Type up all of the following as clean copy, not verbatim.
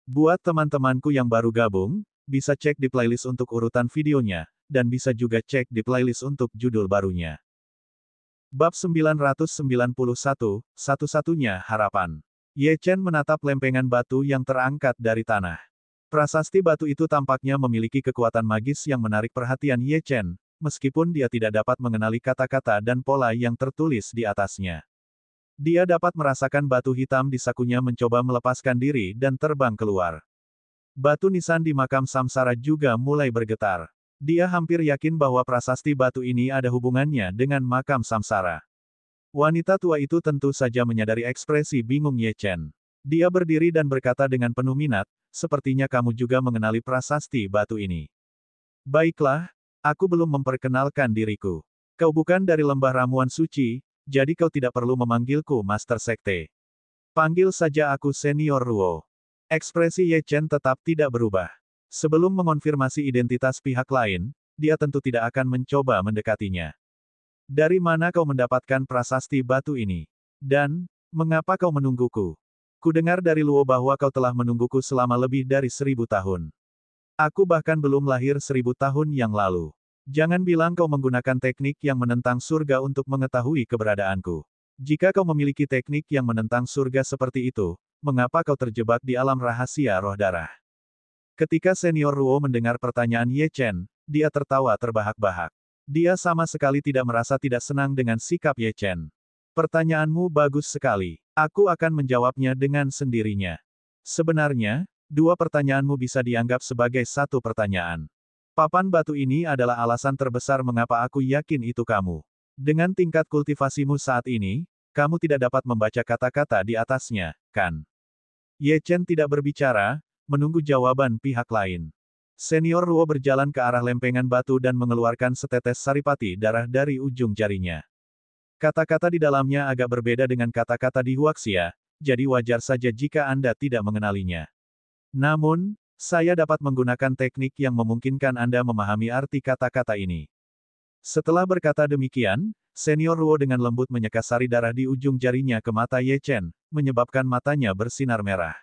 Buat teman-temanku yang baru gabung, bisa cek di playlist untuk urutan videonya, dan bisa juga cek di playlist untuk judul barunya. Bab 991, Satu-satunya Harapan. Ye Chen menatap lempengan batu yang terangkat dari tanah. Prasasti batu itu tampaknya memiliki kekuatan magis yang menarik perhatian Ye Chen, meskipun dia tidak dapat mengenali kata-kata dan pola yang tertulis di atasnya. Dia dapat merasakan batu hitam di sakunya mencoba melepaskan diri dan terbang keluar. Batu nisan di makam samsara juga mulai bergetar. Dia hampir yakin bahwa prasasti batu ini ada hubungannya dengan makam samsara. Wanita tua itu tentu saja menyadari ekspresi bingung Ye Chen. Dia berdiri dan berkata dengan penuh minat, sepertinya kamu juga mengenali prasasti batu ini. Baiklah, aku belum memperkenalkan diriku. Kau bukan dari lembah ramuan suci, jadi kau tidak perlu memanggilku Master Sekte. Panggil saja aku Senior Ruo. Ekspresi Ye Chen tetap tidak berubah. Sebelum mengonfirmasi identitas pihak lain, dia tentu tidak akan mencoba mendekatinya. Dari mana kau mendapatkan prasasti batu ini? Dan, mengapa kau menungguku? Kudengar dari Luo bahwa kau telah menungguku selama lebih dari 1000 tahun. Aku bahkan belum lahir 1000 tahun yang lalu. Jangan bilang kau menggunakan teknik yang menentang surga untuk mengetahui keberadaanku. Jika kau memiliki teknik yang menentang surga seperti itu, mengapa kau terjebak di alam rahasia roh darah? Ketika Senior Ruo mendengar pertanyaan Ye Chen, dia tertawa terbahak-bahak. Dia sama sekali tidak merasa tidak senang dengan sikap Ye Chen. Pertanyaanmu bagus sekali. Aku akan menjawabnya dengan sendirinya. Sebenarnya, dua pertanyaanmu bisa dianggap sebagai satu pertanyaan. Papan batu ini adalah alasan terbesar mengapa aku yakin itu kamu. Dengan tingkat kultivasimu saat ini, kamu tidak dapat membaca kata-kata di atasnya, kan? Ye Chen tidak berbicara, menunggu jawaban pihak lain. Senior Ruo berjalan ke arah lempengan batu dan mengeluarkan setetes saripati darah dari ujung jarinya. Kata-kata di dalamnya agak berbeda dengan kata-kata di Huaxia, jadi wajar saja jika Anda tidak mengenalinya. Namun, saya dapat menggunakan teknik yang memungkinkan Anda memahami arti kata-kata ini. Setelah berkata demikian, Senior Ruo dengan lembut menyeka sari darah di ujung jarinya ke mata Ye Chen, menyebabkan matanya bersinar merah.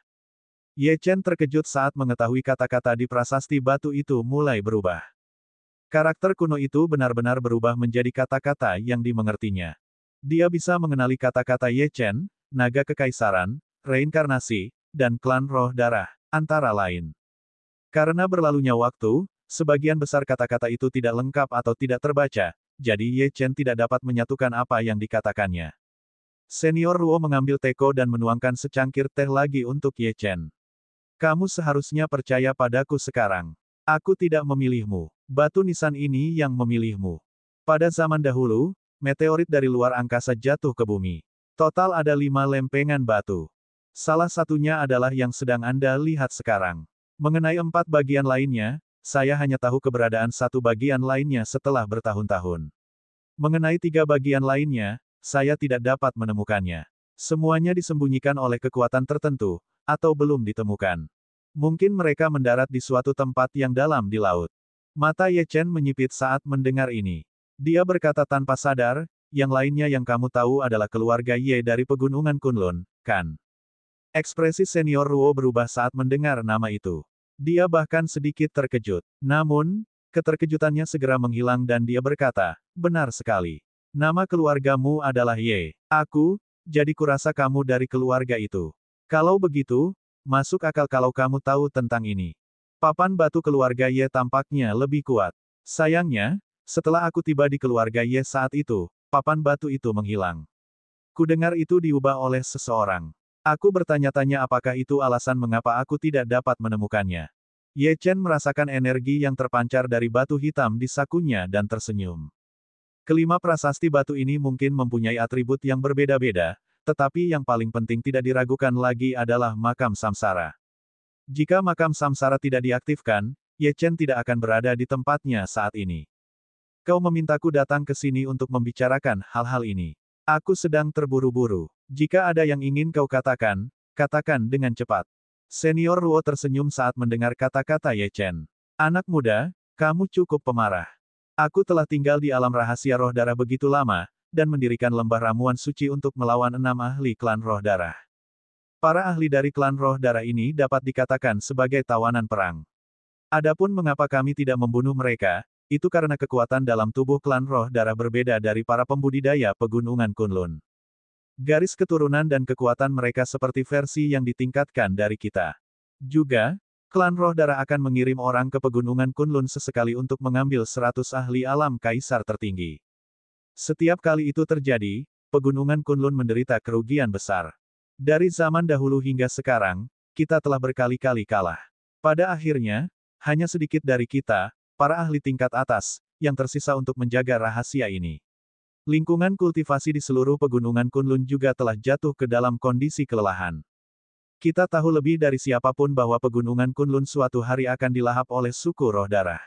Ye Chen terkejut saat mengetahui kata-kata di prasasti batu itu mulai berubah. Karakter kuno itu benar-benar berubah menjadi kata-kata yang dimengertinya. Dia bisa mengenali kata-kata Ye Chen, naga kekaisaran, reinkarnasi, dan klan roh darah, antara lain. Karena berlalunya waktu, sebagian besar kata-kata itu tidak lengkap atau tidak terbaca, jadi Ye Chen tidak dapat menyatukan apa yang dikatakannya. Senior Ruo mengambil teko dan menuangkan secangkir teh lagi untuk Ye Chen. Kamu seharusnya percaya padaku sekarang. Aku tidak memilihmu. Batu nisan ini yang memilihmu. Pada zaman dahulu, meteorit dari luar angkasa jatuh ke bumi. Total ada 5 lempengan batu. Salah satunya adalah yang sedang Anda lihat sekarang. Mengenai 4 bagian lainnya, saya hanya tahu keberadaan 1 bagian lainnya setelah bertahun-tahun. Mengenai 3 bagian lainnya, saya tidak dapat menemukannya. Semuanya disembunyikan oleh kekuatan tertentu, atau belum ditemukan. Mungkin mereka mendarat di suatu tempat yang dalam di laut. Mata Ye Chen menyipit saat mendengar ini. Dia berkata tanpa sadar, yang lainnya yang kamu tahu adalah keluarga Ye dari pegunungan Kunlun, kan? Ekspresi Senior Ruo berubah saat mendengar nama itu. Dia bahkan sedikit terkejut. Namun, keterkejutannya segera menghilang dan dia berkata, benar sekali. Nama keluargamu adalah Ye. Jadi kurasa kamu dari keluarga itu. Kalau begitu, masuk akal kalau kamu tahu tentang ini. Papan batu keluarga Ye tampaknya lebih kuat. Sayangnya, setelah aku tiba di keluarga Ye saat itu, papan batu itu menghilang. Kudengar itu diubah oleh seseorang. Aku bertanya-tanya apakah itu alasan mengapa aku tidak dapat menemukannya. Ye Chen merasakan energi yang terpancar dari batu hitam di sakunya dan tersenyum. Kelima prasasti batu ini mungkin mempunyai atribut yang berbeda-beda, tetapi yang paling penting tidak diragukan lagi adalah makam samsara. Jika makam samsara tidak diaktifkan, Ye Chen tidak akan berada di tempatnya saat ini. Kau memintaku datang ke sini untuk membicarakan hal-hal ini. Aku sedang terburu-buru. Jika ada yang ingin kau katakan, katakan dengan cepat. Senior Ruo tersenyum saat mendengar kata-kata Ye Chen. Anak muda, kamu cukup pemarah. Aku telah tinggal di alam rahasia roh darah begitu lama, dan mendirikan lembah ramuan suci untuk melawan 6 ahli klan roh darah. Para ahli dari klan roh darah ini dapat dikatakan sebagai tawanan perang. Adapun mengapa kami tidak membunuh mereka, itu karena kekuatan dalam tubuh klan roh darah berbeda dari para pembudidaya pegunungan Kunlun. Garis keturunan dan kekuatan mereka seperti versi yang ditingkatkan dari kita. Juga, klan roh darah akan mengirim orang ke pegunungan Kunlun sesekali untuk mengambil 100 ahli alam kaisar tertinggi. Setiap kali itu terjadi, pegunungan Kunlun menderita kerugian besar. Dari zaman dahulu hingga sekarang, kita telah berkali-kali kalah. Pada akhirnya, hanya sedikit dari kita, para ahli tingkat atas, yang tersisa untuk menjaga rahasia ini. Lingkungan kultivasi di seluruh pegunungan Kunlun juga telah jatuh ke dalam kondisi kelelahan. Kita tahu lebih dari siapapun bahwa pegunungan Kunlun suatu hari akan dilahap oleh suku roh darah.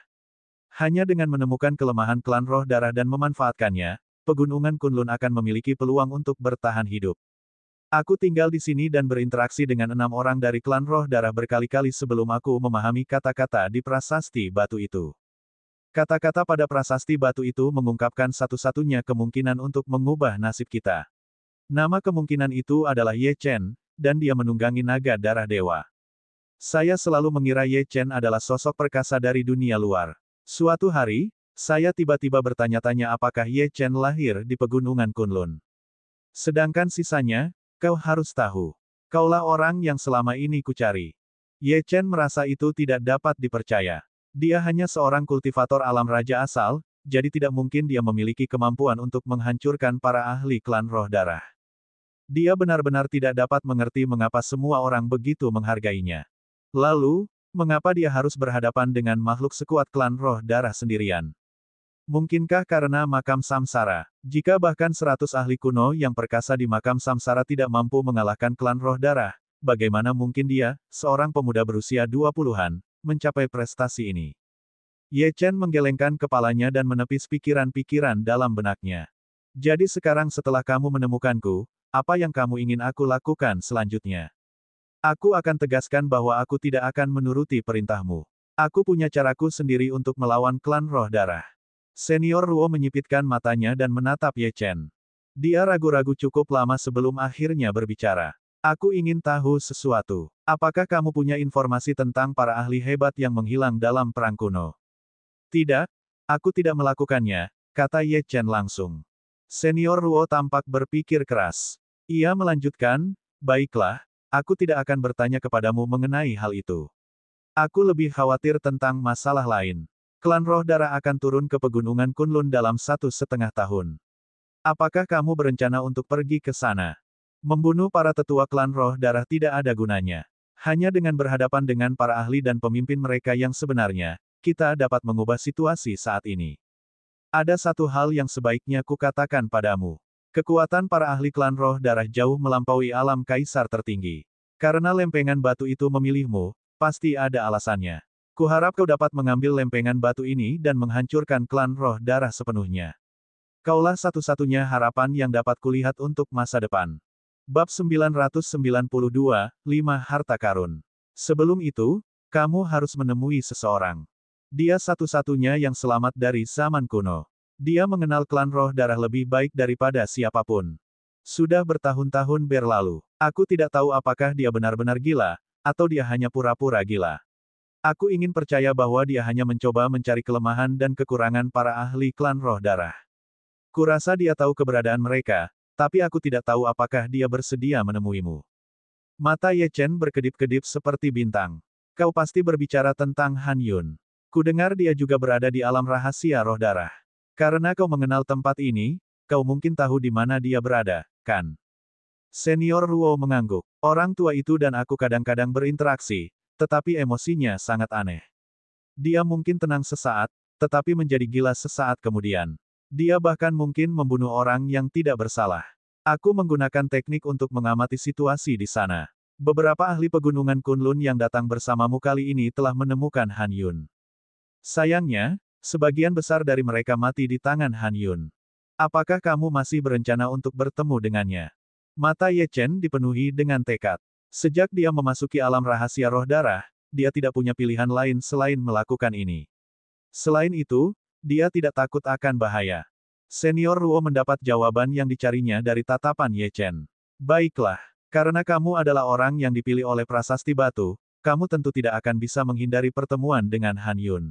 Hanya dengan menemukan kelemahan klan roh darah dan memanfaatkannya, pegunungan Kunlun akan memiliki peluang untuk bertahan hidup. Aku tinggal di sini dan berinteraksi dengan 6 orang dari klan roh darah berkali-kali sebelum aku memahami kata-kata di prasasti batu itu. Kata-kata pada prasasti batu itu mengungkapkan satu-satunya kemungkinan untuk mengubah nasib kita. Nama kemungkinan itu adalah Ye Chen, dan dia menunggangi naga darah dewa. Saya selalu mengira Ye Chen adalah sosok perkasa dari dunia luar. Suatu hari, saya tiba-tiba bertanya-tanya apakah Ye Chen lahir di pegunungan Kunlun. Sedangkan sisanya, kau harus tahu. Kaulah orang yang selama ini kucari. Ye Chen merasa itu tidak dapat dipercaya. Dia hanya seorang kultivator alam raja asal, jadi tidak mungkin dia memiliki kemampuan untuk menghancurkan para ahli klan roh darah. Dia benar-benar tidak dapat mengerti mengapa semua orang begitu menghargainya. Lalu, mengapa dia harus berhadapan dengan makhluk sekuat klan roh darah sendirian? Mungkinkah karena makam samsara? Jika bahkan 100 ahli kuno yang perkasa di makam samsara tidak mampu mengalahkan klan roh darah, bagaimana mungkin dia, seorang pemuda berusia 20-an, mencapai prestasi ini? Ye Chen menggelengkan kepalanya dan menepis pikiran-pikiran dalam benaknya. Jadi sekarang setelah kamu menemukanku, apa yang kamu ingin aku lakukan selanjutnya? Aku akan tegaskan bahwa aku tidak akan menuruti perintahmu. Aku punya caraku sendiri untuk melawan klan roh darah. Senior Ruo menyipitkan matanya dan menatap Ye Chen. Dia ragu-ragu cukup lama sebelum akhirnya berbicara. Aku ingin tahu sesuatu. Apakah kamu punya informasi tentang para ahli hebat yang menghilang dalam perang kuno? Tidak, aku tidak melakukannya, kata Ye Chen langsung. Senior Ruo tampak berpikir keras. Ia melanjutkan, baiklah, aku tidak akan bertanya kepadamu mengenai hal itu. Aku lebih khawatir tentang masalah lain. Klan roh darah akan turun ke pegunungan Kunlun dalam 1,5 tahun. Apakah kamu berencana untuk pergi ke sana? Membunuh para tetua klan roh darah tidak ada gunanya. Hanya dengan berhadapan dengan para ahli dan pemimpin mereka yang sebenarnya, kita dapat mengubah situasi saat ini. Ada satu hal yang sebaiknya kukatakan padamu. Kekuatan para ahli klan roh darah jauh melampaui alam kaisar tertinggi. Karena lempengan batu itu memilihmu, pasti ada alasannya. Kuharap kau dapat mengambil lempengan batu ini dan menghancurkan klan roh darah sepenuhnya. Kaulah satu-satunya harapan yang dapat kulihat untuk masa depan. Bab 992, 5 Harta Karun. Sebelum itu, kamu harus menemui seseorang. Dia satu-satunya yang selamat dari zaman kuno. Dia mengenal klan roh darah lebih baik daripada siapapun. Sudah bertahun-tahun berlalu. Aku tidak tahu apakah dia benar-benar gila, atau dia hanya pura-pura gila. Aku ingin percaya bahwa dia hanya mencoba mencari kelemahan dan kekurangan para ahli klan roh darah. Kurasa dia tahu keberadaan mereka, tapi aku tidak tahu apakah dia bersedia menemuimu. Mata Ye Chen berkedip-kedip seperti bintang. Kau pasti berbicara tentang Han Yun. Kudengar dia juga berada di alam rahasia roh darah. Karena kau mengenal tempat ini, kau mungkin tahu di mana dia berada, kan? Senior Ruo mengangguk. Orang tua itu dan aku kadang-kadang berinteraksi, tetapi emosinya sangat aneh. Dia mungkin tenang sesaat, tetapi menjadi gila sesaat kemudian. Dia bahkan mungkin membunuh orang yang tidak bersalah. Aku menggunakan teknik untuk mengamati situasi di sana. Beberapa ahli pegunungan Kunlun yang datang bersamamu kali ini telah menemukan Han Yun. Sayangnya, sebagian besar dari mereka mati di tangan Han Yun. Apakah kamu masih berencana untuk bertemu dengannya? Mata Ye Chen dipenuhi dengan tekad. Sejak dia memasuki alam rahasia roh darah, dia tidak punya pilihan lain selain melakukan ini. Selain itu, dia tidak takut akan bahaya. Senior Ruo mendapat jawaban yang dicarinya dari tatapan Ye Chen. Baiklah, Karena kamu adalah orang yang dipilih oleh prasasti batu, kamu tentu tidak akan bisa menghindari pertemuan dengan Han Yun.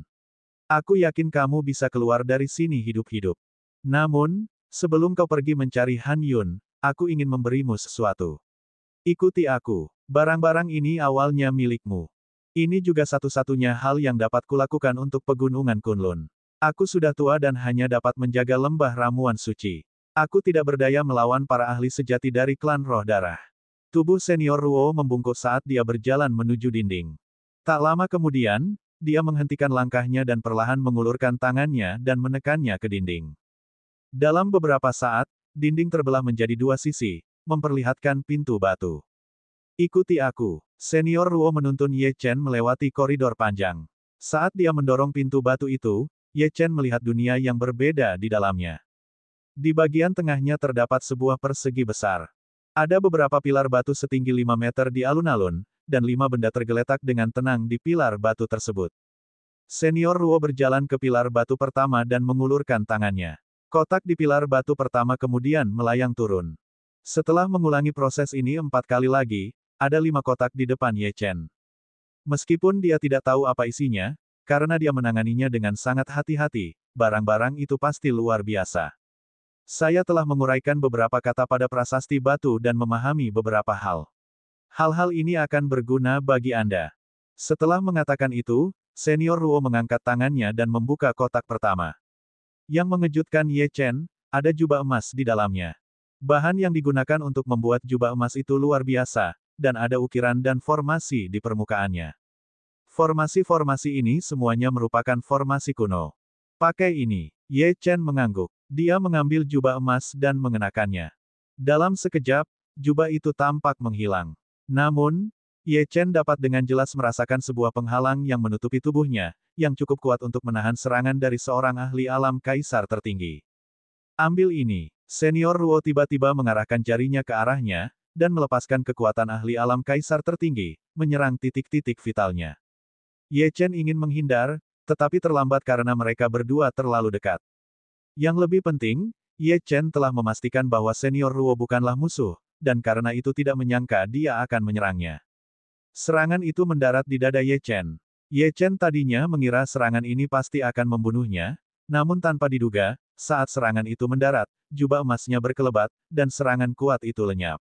Aku yakin kamu bisa keluar dari sini hidup-hidup. Namun, sebelum kau pergi mencari Han Yun, aku ingin memberimu sesuatu. Ikuti aku. Barang-barang ini awalnya milikmu. Ini juga satu-satunya hal yang dapat kulakukan untuk pegunungan Kunlun. Aku sudah tua dan hanya dapat menjaga lembah ramuan suci. Aku tidak berdaya melawan para ahli sejati dari klan roh darah. Tubuh senior Ruo membungkuk saat dia berjalan menuju dinding. Tak lama kemudian, dia menghentikan langkahnya dan perlahan mengulurkan tangannya dan menekannya ke dinding. Dalam beberapa saat, dinding terbelah menjadi dua sisi, memperlihatkan pintu batu. Ikuti aku. Senior Ruo menuntun Ye Chen melewati koridor panjang. Saat dia mendorong pintu batu itu, Ye Chen melihat dunia yang berbeda di dalamnya. Di bagian tengahnya terdapat sebuah persegi besar. Ada beberapa pilar batu setinggi 5 meter di alun-alun, dan 5 benda tergeletak dengan tenang di pilar batu tersebut. Senior Ruo berjalan ke pilar batu pertama dan mengulurkan tangannya. Kotak di pilar batu pertama kemudian melayang turun. Setelah mengulangi proses ini 4 kali lagi, ada 5 kotak di depan Ye Chen. Meskipun dia tidak tahu apa isinya, karena dia menanganinya dengan sangat hati-hati, barang-barang itu pasti luar biasa. Saya telah menguraikan beberapa kata pada prasasti batu dan memahami beberapa hal. Hal-hal ini akan berguna bagi Anda. Setelah mengatakan itu, Senior Ruo mengangkat tangannya dan membuka kotak pertama. Yang mengejutkan Ye Chen, ada jubah emas di dalamnya. Bahan yang digunakan untuk membuat jubah emas itu luar biasa, dan ada ukiran dan formasi di permukaannya. Formasi-formasi ini semuanya merupakan formasi kuno. Pakai ini. Ye Chen mengangguk. Dia mengambil jubah emas dan mengenakannya. Dalam sekejap, jubah itu tampak menghilang. Namun, Ye Chen dapat dengan jelas merasakan sebuah penghalang yang menutupi tubuhnya, yang cukup kuat untuk menahan serangan dari seorang ahli alam kaisar tertinggi. Ambil ini. Senior Ruo tiba-tiba mengarahkan jarinya ke arahnya, dan melepaskan kekuatan ahli alam kaisar tertinggi, menyerang titik-titik vitalnya. Ye Chen ingin menghindar, tetapi terlambat karena mereka berdua terlalu dekat. Yang lebih penting, Ye Chen telah memastikan bahwa Senior Ruo bukanlah musuh, dan karena itu tidak menyangka dia akan menyerangnya. Serangan itu mendarat di dada Ye Chen. Ye Chen tadinya mengira serangan ini pasti akan membunuhnya, namun tanpa diduga, saat serangan itu mendarat, jubah emasnya berkelebat, dan serangan kuat itu lenyap.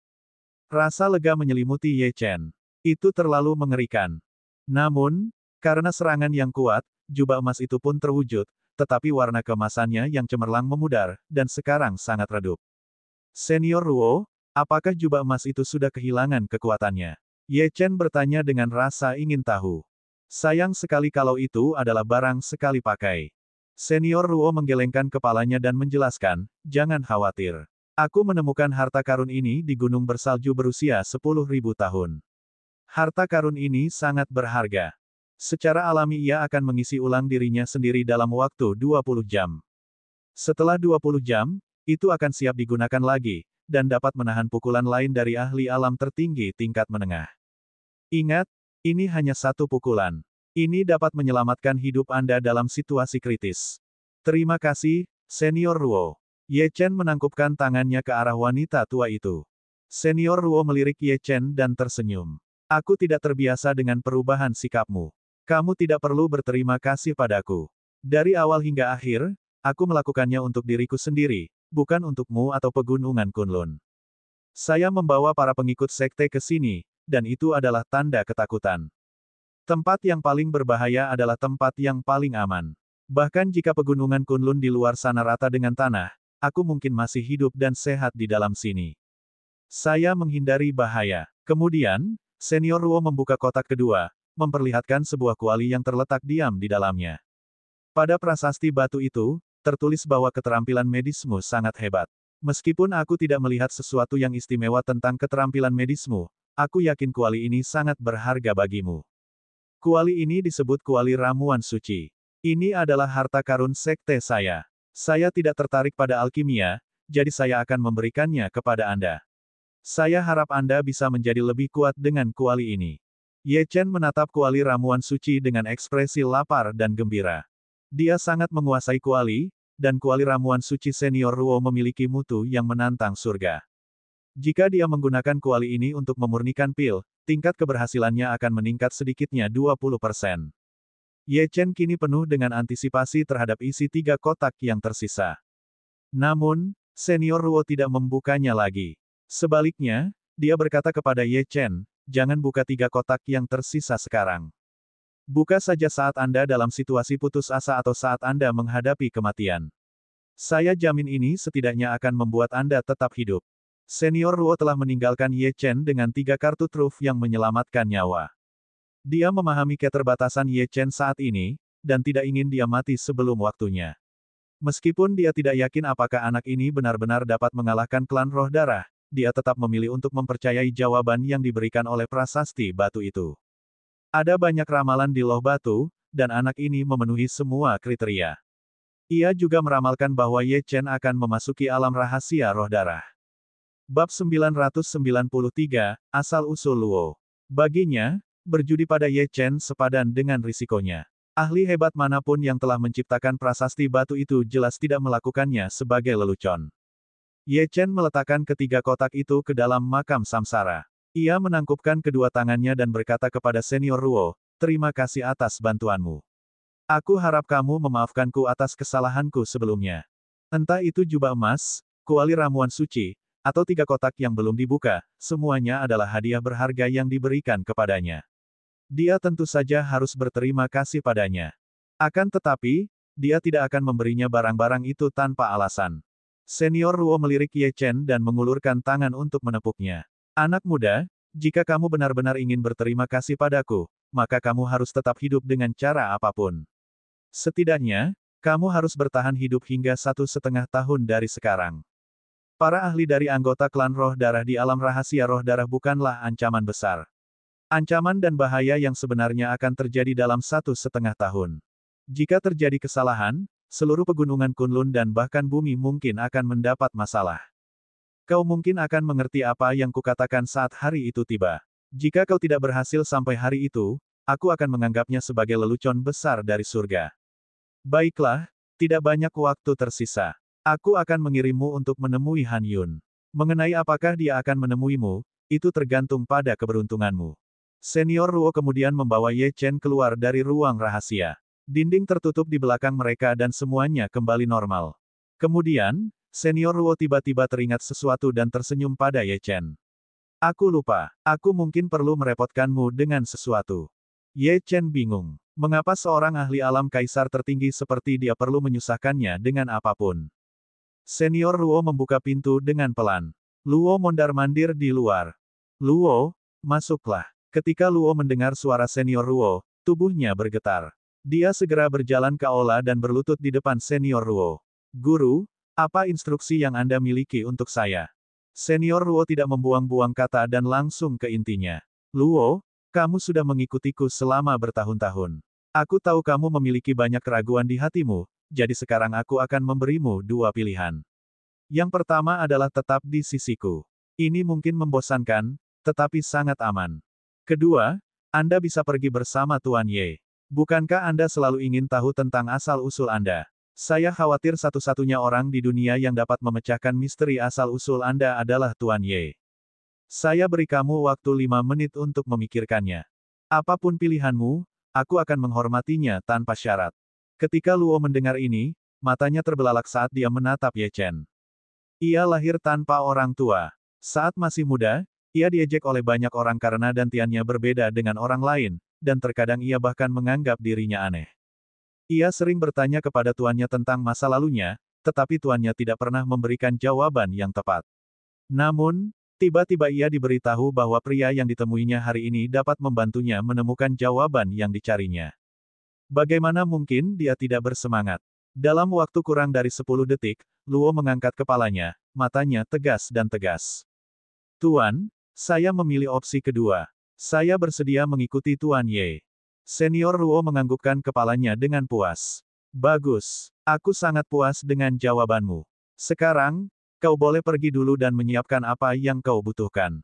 Rasa lega menyelimuti Ye Chen. Itu terlalu mengerikan. Namun, karena serangan yang kuat, jubah emas itu pun terwujud, tetapi warna keemasannya yang cemerlang memudar, dan sekarang sangat redup. Senior Ruo, apakah jubah emas itu sudah kehilangan kekuatannya? Ye Chen bertanya dengan rasa ingin tahu. Sayang sekali kalau itu adalah barang sekali pakai. Senior Ruo menggelengkan kepalanya dan menjelaskan, jangan khawatir. Aku menemukan harta karun ini di gunung bersalju berusia 10.000 tahun. Harta karun ini sangat berharga. Secara alami ia akan mengisi ulang dirinya sendiri dalam waktu 20 jam. Setelah 20 jam, itu akan siap digunakan lagi, dan dapat menahan pukulan lain dari ahli alam tertinggi tingkat menengah. Ingat, ini hanya satu pukulan. Ini dapat menyelamatkan hidup Anda dalam situasi kritis. Terima kasih, Senior Ruo. Ye Chen menangkupkan tangannya ke arah wanita tua itu. Senior Ruo melirik Ye Chen dan tersenyum. Aku tidak terbiasa dengan perubahan sikapmu. Kamu tidak perlu berterima kasih padaku. Dari awal hingga akhir, aku melakukannya untuk diriku sendiri, bukan untukmu atau pegunungan Kunlun. Saya membawa para pengikut sekte ke sini, dan itu adalah tanda ketakutan. Tempat yang paling berbahaya adalah tempat yang paling aman. Bahkan jika pegunungan Kunlun di luar sana rata dengan tanah, aku mungkin masih hidup dan sehat di dalam sini. Saya menghindari bahaya. Kemudian, Senior Ruo membuka kotak kedua, memperlihatkan sebuah kuali yang terletak diam di dalamnya. Pada prasasti batu itu, tertulis bahwa keterampilan medismu sangat hebat. Meskipun aku tidak melihat sesuatu yang istimewa tentang keterampilan medismu, aku yakin kuali ini sangat berharga bagimu. Kuali ini disebut kuali ramuan suci. Ini adalah harta karun sekte saya. Saya tidak tertarik pada alkimia, jadi saya akan memberikannya kepada Anda. Saya harap Anda bisa menjadi lebih kuat dengan kuali ini. Ye Chen menatap kuali ramuan suci dengan ekspresi lapar dan gembira. Dia sangat menguasai kuali, dan kuali ramuan suci Senior Ruo memiliki mutu yang menantang surga. Jika dia menggunakan kuali ini untuk memurnikan pil, tingkat keberhasilannya akan meningkat sedikitnya 20%. Ye Chen kini penuh dengan antisipasi terhadap isi 3 kotak yang tersisa. Namun, Senior Ruo tidak membukanya lagi. Sebaliknya, dia berkata kepada Ye Chen, jangan buka 3 kotak yang tersisa sekarang. Buka saja saat Anda dalam situasi putus asa atau saat Anda menghadapi kematian. Saya jamin ini setidaknya akan membuat Anda tetap hidup. Senior Ruo telah meninggalkan Ye Chen dengan 3 kartu truf yang menyelamatkan nyawa. Dia memahami keterbatasan Ye Chen saat ini, dan tidak ingin dia mati sebelum waktunya. Meskipun dia tidak yakin apakah anak ini benar-benar dapat mengalahkan klan roh darah, dia tetap memilih untuk mempercayai jawaban yang diberikan oleh prasasti batu itu. Ada banyak ramalan di loh batu, dan anak ini memenuhi semua kriteria. Ia juga meramalkan bahwa Ye Chen akan memasuki alam rahasia roh darah. Bab 993, Asal-usul Luo. Baginya, berjudi pada Ye Chen sepadan dengan risikonya. Ahli hebat manapun yang telah menciptakan prasasti batu itu jelas tidak melakukannya sebagai lelucon. Ye Chen meletakkan ketiga kotak itu ke dalam makam samsara. Ia menangkupkan kedua tangannya dan berkata kepada Senior Ruo, terima kasih atas bantuanmu. Aku harap kamu memaafkanku atas kesalahanku sebelumnya. Entah itu jubah emas, kuali ramuan suci, atau 3 kotak yang belum dibuka, semuanya adalah hadiah berharga yang diberikan kepadanya. Dia tentu saja harus berterima kasih padanya. Akan tetapi, dia tidak akan memberinya barang-barang itu tanpa alasan. Senior Ruo melirik Ye Chen dan mengulurkan tangan untuk menepuknya. Anak muda, jika kamu benar-benar ingin berterima kasih padaku, maka kamu harus tetap hidup dengan cara apapun. Setidaknya, kamu harus bertahan hidup hingga 1,5 tahun dari sekarang. Para ahli dari anggota klan roh darah di alam rahasia roh darah bukanlah ancaman besar. Ancaman dan bahaya yang sebenarnya akan terjadi dalam 1,5 tahun. Jika terjadi kesalahan, seluruh pegunungan Kunlun dan bahkan bumi mungkin akan mendapat masalah. Kau mungkin akan mengerti apa yang kukatakan saat hari itu tiba. Jika kau tidak berhasil sampai hari itu, aku akan menganggapnya sebagai lelucon besar dari surga. Baiklah, tidak banyak waktu tersisa. Aku akan mengirimmu untuk menemui Han Yun. Mengenai apakah dia akan menemuimu, itu tergantung pada keberuntunganmu. Senior Ruo kemudian membawa Ye Chen keluar dari ruang rahasia. Dinding tertutup di belakang mereka dan semuanya kembali normal. Kemudian, Senior Ruo tiba-tiba teringat sesuatu dan tersenyum pada Ye Chen. Aku lupa, aku mungkin perlu merepotkanmu dengan sesuatu. Ye Chen bingung. Mengapa seorang ahli alam kaisar tertinggi seperti dia perlu menyusahkannya dengan apapun? Senior Ruo membuka pintu dengan pelan. Luo mondar-mandir di luar. Luo, masuklah. Ketika Luo mendengar suara Senior Ruo, tubuhnya bergetar. Dia segera berjalan ke aula dan berlutut di depan Senior Ruo. Guru, apa instruksi yang Anda miliki untuk saya? Senior Ruo tidak membuang-buang kata dan langsung ke intinya. Luo, kamu sudah mengikutiku selama bertahun-tahun. Aku tahu kamu memiliki banyak keraguan di hatimu, jadi sekarang aku akan memberimu 2 pilihan. Yang pertama adalah tetap di sisiku. Ini mungkin membosankan, tetapi sangat aman. Kedua, Anda bisa pergi bersama Tuan Ye. Bukankah Anda selalu ingin tahu tentang asal-usul Anda? Saya khawatir satu-satunya orang di dunia yang dapat memecahkan misteri asal-usul Anda adalah Tuan Ye. Saya beri kamu waktu 5 menit untuk memikirkannya. Apapun pilihanmu, aku akan menghormatinya tanpa syarat. Ketika Luo mendengar ini, matanya terbelalak saat dia menatap Ye Chen. Ia lahir tanpa orang tua. Saat masih muda, ia diejek oleh banyak orang karena dantiannya berbeda dengan orang lain, dan terkadang ia bahkan menganggap dirinya aneh. Ia sering bertanya kepada tuannya tentang masa lalunya, tetapi tuannya tidak pernah memberikan jawaban yang tepat. Namun, tiba-tiba ia diberitahu bahwa pria yang ditemuinya hari ini dapat membantunya menemukan jawaban yang dicarinya. Bagaimana mungkin dia tidak bersemangat? Dalam waktu kurang dari 10 detik, Luo mengangkat kepalanya, matanya tegas dan tegas. Tuan, saya memilih opsi kedua. Saya bersedia mengikuti Tuan Ye. Senior Luo menganggukkan kepalanya dengan puas. Bagus. Aku sangat puas dengan jawabanmu. Sekarang, kau boleh pergi dulu dan menyiapkan apa yang kau butuhkan.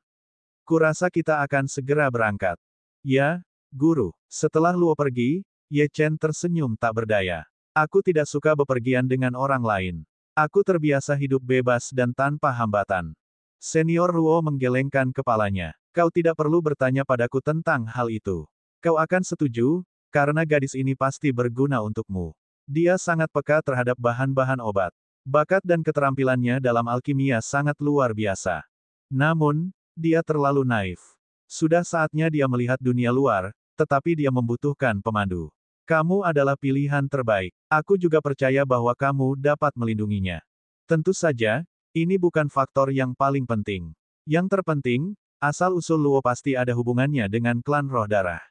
Kurasa kita akan segera berangkat. Ya, Guru. Setelah Luo pergi, Ye Chen tersenyum tak berdaya. Aku tidak suka bepergian dengan orang lain. Aku terbiasa hidup bebas dan tanpa hambatan. Senior Ruo menggelengkan kepalanya. Kau tidak perlu bertanya padaku tentang hal itu. Kau akan setuju, karena gadis ini pasti berguna untukmu. Dia sangat peka terhadap bahan-bahan obat. Bakat dan keterampilannya dalam alkimia sangat luar biasa. Namun, dia terlalu naif. Sudah saatnya dia melihat dunia luar, tetapi dia membutuhkan pemandu. Kamu adalah pilihan terbaik. Aku juga percaya bahwa kamu dapat melindunginya. Tentu saja, ini bukan faktor yang paling penting. Yang terpenting, asal-usul Luo pasti ada hubungannya dengan klan roh darah.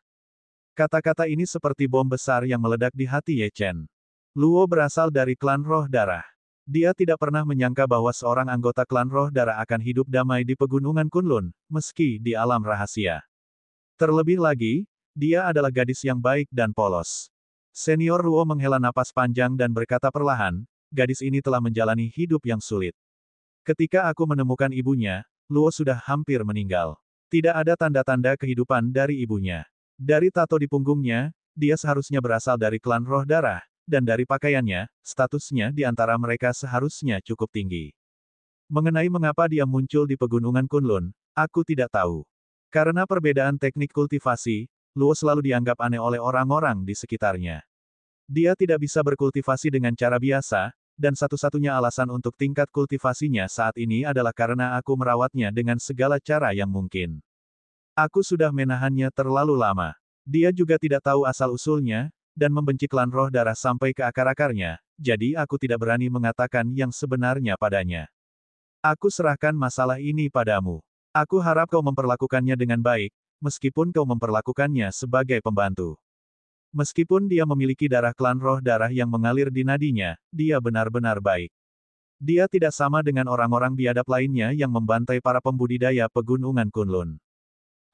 Kata-kata ini seperti bom besar yang meledak di hati Ye Chen. Luo berasal dari klan roh darah. Dia tidak pernah menyangka bahwa seorang anggota klan roh darah akan hidup damai di pegunungan Kunlun, meski di alam rahasia. Terlebih lagi, dia adalah gadis yang baik dan polos. Senior Ruo menghela napas panjang dan berkata perlahan, gadis ini telah menjalani hidup yang sulit. Ketika aku menemukan ibunya, Luo sudah hampir meninggal. Tidak ada tanda-tanda kehidupan dari ibunya. Dari tato di punggungnya, dia seharusnya berasal dari klan roh darah, dan dari pakaiannya, statusnya di antara mereka seharusnya cukup tinggi. Mengenai mengapa dia muncul di pegunungan Kunlun, aku tidak tahu. Karena perbedaan teknik kultivasi, Luo selalu dianggap aneh oleh orang-orang di sekitarnya. Dia tidak bisa berkultivasi dengan cara biasa, dan satu-satunya alasan untuk tingkat kultivasinya saat ini adalah karena aku merawatnya dengan segala cara yang mungkin. Aku sudah menahannya terlalu lama. Dia juga tidak tahu asal-usulnya, dan membenci klan roh darah sampai ke akar-akarnya, jadi aku tidak berani mengatakan yang sebenarnya padanya. Aku serahkan masalah ini padamu. Aku harap kau memperlakukannya dengan baik, meskipun kau memperlakukannya sebagai pembantu. Meskipun dia memiliki darah klan roh darah yang mengalir di nadinya, dia benar-benar baik. Dia tidak sama dengan orang-orang biadab lainnya yang membantai para pembudidaya pegunungan Kunlun.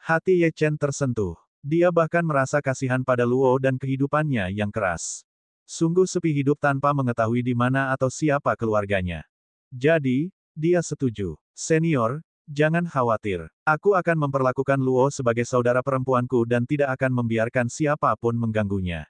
Hati Ye Chen tersentuh. Dia bahkan merasa kasihan pada Luo dan kehidupannya yang keras. Sungguh sepi hidup tanpa mengetahui di mana atau siapa keluarganya. Jadi, dia setuju. Senior, jangan khawatir. Aku akan memperlakukan Luo sebagai saudara perempuanku dan tidak akan membiarkan siapapun mengganggunya.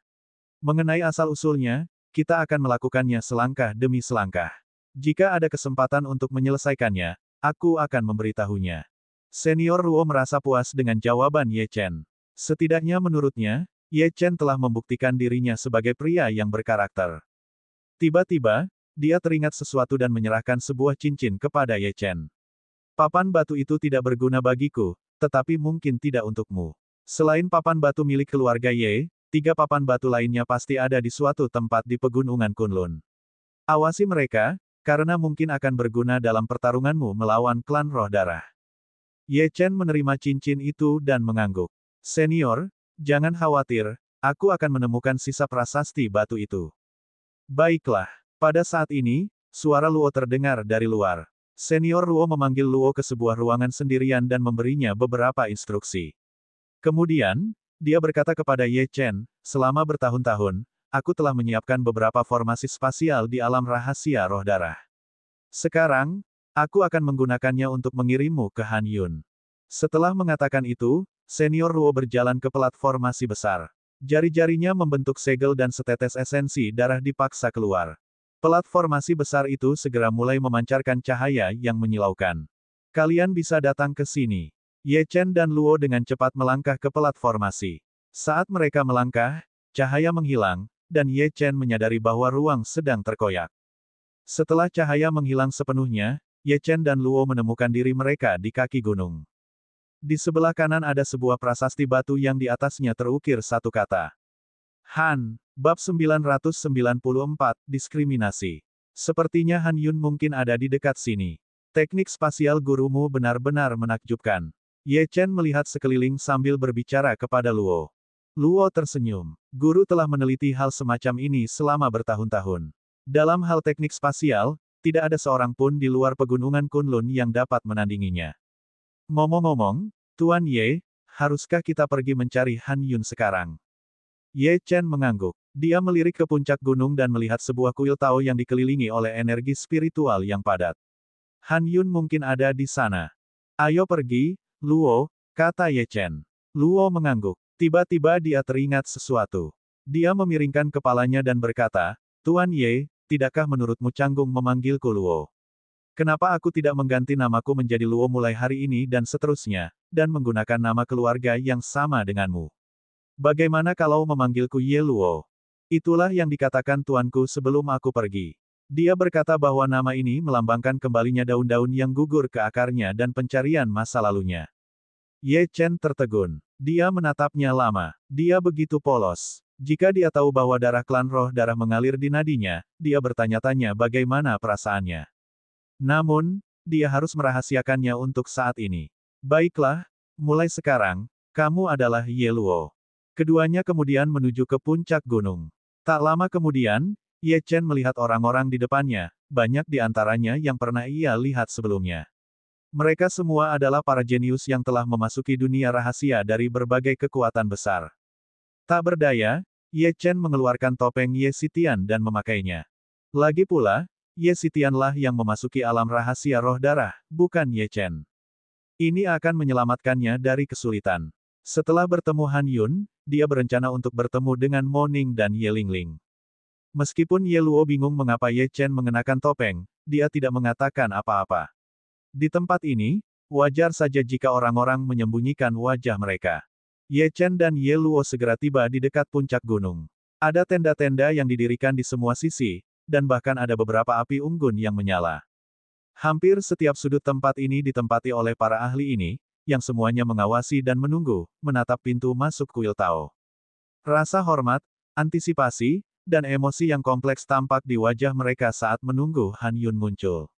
Mengenai asal-usulnya, kita akan melakukannya selangkah demi selangkah. Jika ada kesempatan untuk menyelesaikannya, aku akan memberitahunya. Senior Ruo merasa puas dengan jawaban Ye Chen. Setidaknya menurutnya, Ye Chen telah membuktikan dirinya sebagai pria yang berkarakter. Tiba-tiba, dia teringat sesuatu dan menyerahkan sebuah cincin kepada Ye Chen. Papan batu itu tidak berguna bagiku, tetapi mungkin tidak untukmu. Selain papan batu milik keluarga Ye, 3 papan batu lainnya pasti ada di suatu tempat di pegunungan Kunlun. Awasi mereka, karena mungkin akan berguna dalam pertarunganmu melawan klan roh darah. Ye Chen menerima cincin itu dan mengangguk. Senior, jangan khawatir, aku akan menemukan sisa prasasti batu itu. Baiklah. Pada saat ini, suara Luo terdengar dari luar. Senior Luo memanggil Luo ke sebuah ruangan sendirian dan memberinya beberapa instruksi. Kemudian, dia berkata kepada Ye Chen, selama bertahun-tahun, aku telah menyiapkan beberapa formasi spasial di alam rahasia roh darah. Sekarang, aku akan menggunakannya untuk mengirimmu ke Han Yun. Setelah mengatakan itu, Senior Luo berjalan ke platformasi besar. Jari-jarinya membentuk segel dan setetes esensi darah dipaksa keluar. Platformasi besar itu segera mulai memancarkan cahaya yang menyilaukan. Kalian bisa datang ke sini. Ye Chen dan Luo dengan cepat melangkah ke platformasi. Saat mereka melangkah, cahaya menghilang, dan Ye Chen menyadari bahwa ruang sedang terkoyak. Setelah cahaya menghilang sepenuhnya, Ye Chen dan Luo menemukan diri mereka di kaki gunung. Di sebelah kanan ada sebuah prasasti batu yang di atasnya terukir satu kata. Han, bab 994, diskriminasi. Sepertinya Han Yun mungkin ada di dekat sini. Teknik spasial gurumu benar-benar menakjubkan. Ye Chen melihat sekeliling sambil berbicara kepada Luo. Luo tersenyum. Guru telah meneliti hal semacam ini selama bertahun-tahun. Dalam hal teknik spasial, tidak ada seorang pun di luar pegunungan Kunlun yang dapat menandinginya. Ngomong-ngomong, Tuan Ye, haruskah kita pergi mencari Han Yun sekarang? Ye Chen mengangguk. Dia melirik ke puncak gunung dan melihat sebuah kuil Tao yang dikelilingi oleh energi spiritual yang padat. Han Yun mungkin ada di sana. Ayo pergi, Luo, kata Ye Chen. Luo mengangguk. Tiba-tiba dia teringat sesuatu. Dia memiringkan kepalanya dan berkata, Tuan Ye, tidakkah menurutmu canggung memanggilku Luo? Kenapa aku tidak mengganti namaku menjadi Luo mulai hari ini dan seterusnya, dan menggunakan nama keluarga yang sama denganmu? Bagaimana kalau memanggilku Ye Luo? Itulah yang dikatakan tuanku sebelum aku pergi. Dia berkata bahwa nama ini melambangkan kembalinya daun-daun yang gugur ke akarnya dan pencarian masa lalunya. Ye Chen tertegun. Dia menatapnya lama. Dia begitu polos. Jika dia tahu bahwa darah klan roh darah mengalir di nadinya, dia bertanya-tanya bagaimana perasaannya. Namun, dia harus merahasiakannya untuk saat ini. Baiklah, mulai sekarang, kamu adalah Ye Luo. Keduanya kemudian menuju ke puncak gunung. Tak lama kemudian, Ye Chen melihat orang-orang di depannya, banyak di antaranya yang pernah ia lihat sebelumnya. Mereka semua adalah para jenius yang telah memasuki dunia rahasia dari berbagai kekuatan besar. Tak berdaya, Ye Chen mengeluarkan topeng Ye Xitian dan memakainya. Lagi pula, Ye Xitianlah yang memasuki alam rahasia roh darah, bukan Ye Chen. Ini akan menyelamatkannya dari kesulitan. Setelah bertemu Han Yun, dia berencana untuk bertemu dengan Mo Ning dan Ye Lingling. Meskipun Ye Luo bingung mengapa Ye Chen mengenakan topeng, dia tidak mengatakan apa-apa. Di tempat ini, wajar saja jika orang-orang menyembunyikan wajah mereka. Ye Chen dan Ye Luo segera tiba di dekat puncak gunung. Ada tenda-tenda yang didirikan di semua sisi, dan bahkan ada beberapa api unggun yang menyala. Hampir setiap sudut tempat ini ditempati oleh para ahli ini, yang semuanya mengawasi dan menunggu, menatap pintu masuk kuil Tao. Rasa hormat, antisipasi, dan emosi yang kompleks tampak di wajah mereka saat menunggu Han Yun muncul.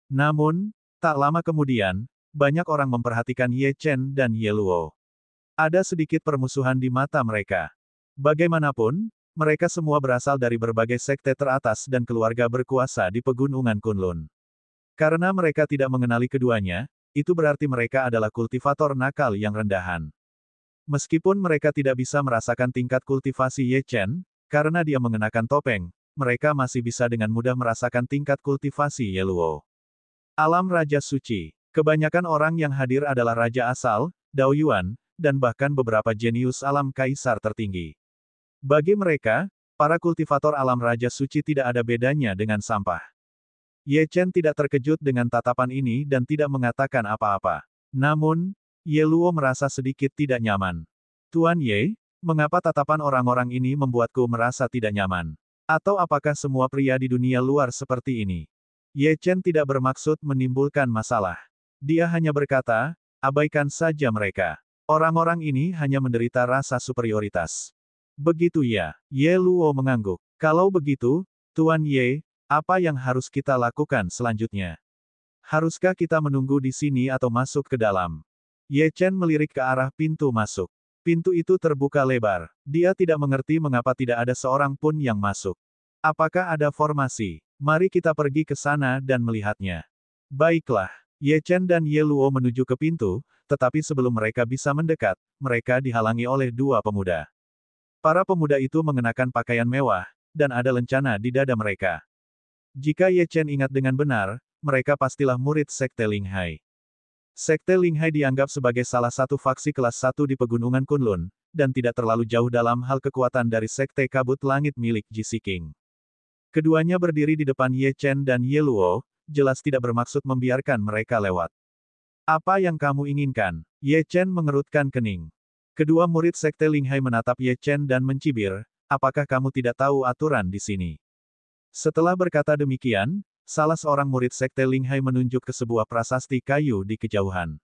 Namun, tak lama kemudian, banyak orang memperhatikan Ye Chen dan Ye Luo. Ada sedikit permusuhan di mata mereka. Bagaimanapun, mereka semua berasal dari berbagai sekte teratas dan keluarga berkuasa di pegunungan Kunlun. Karena mereka tidak mengenali keduanya, itu berarti mereka adalah kultivator nakal yang rendahan. Meskipun mereka tidak bisa merasakan tingkat kultivasi Ye Chen, karena dia mengenakan topeng, mereka masih bisa dengan mudah merasakan tingkat kultivasi Ye Luo. Alam Raja Suci. Kebanyakan orang yang hadir adalah Raja Asal, Dao Yuan, dan bahkan beberapa jenius alam kaisar tertinggi. Bagi mereka, para kultivator alam Raja Suci tidak ada bedanya dengan sampah. Ye Chen tidak terkejut dengan tatapan ini dan tidak mengatakan apa-apa. Namun, Ye Luo merasa sedikit tidak nyaman. Tuan Ye, mengapa tatapan orang-orang ini membuatku merasa tidak nyaman? Atau apakah semua pria di dunia luar seperti ini? Ye Chen tidak bermaksud menimbulkan masalah. Dia hanya berkata, abaikan saja mereka. Orang-orang ini hanya menderita rasa superioritas. Begitu ya, Ye Luo mengangguk. Kalau begitu, Tuan Ye, apa yang harus kita lakukan selanjutnya? Haruskah kita menunggu di sini atau masuk ke dalam? Ye Chen melirik ke arah pintu masuk. Pintu itu terbuka lebar. Dia tidak mengerti mengapa tidak ada seorang pun yang masuk. Apakah ada formasi? Mari kita pergi ke sana dan melihatnya. Baiklah. Ye Chen dan Ye Luo menuju ke pintu, tetapi sebelum mereka bisa mendekat, mereka dihalangi oleh dua pemuda. Para pemuda itu mengenakan pakaian mewah, dan ada lencana di dada mereka. Jika Ye Chen ingat dengan benar, mereka pastilah murid Sekte Linghai. Sekte Linghai dianggap sebagai salah satu faksi kelas 1 di pegunungan Kunlun, dan tidak terlalu jauh dalam hal kekuatan dari Sekte Kabut Langit milik Ji King. Keduanya berdiri di depan Ye Chen dan Ye Luo, jelas tidak bermaksud membiarkan mereka lewat. Apa yang kamu inginkan? Ye Chen mengerutkan kening. Kedua murid Sekte Linghai menatap Ye Chen dan mencibir, apakah kamu tidak tahu aturan di sini? Setelah berkata demikian, salah seorang murid Sekte Linghai menunjuk ke sebuah prasasti kayu di kejauhan.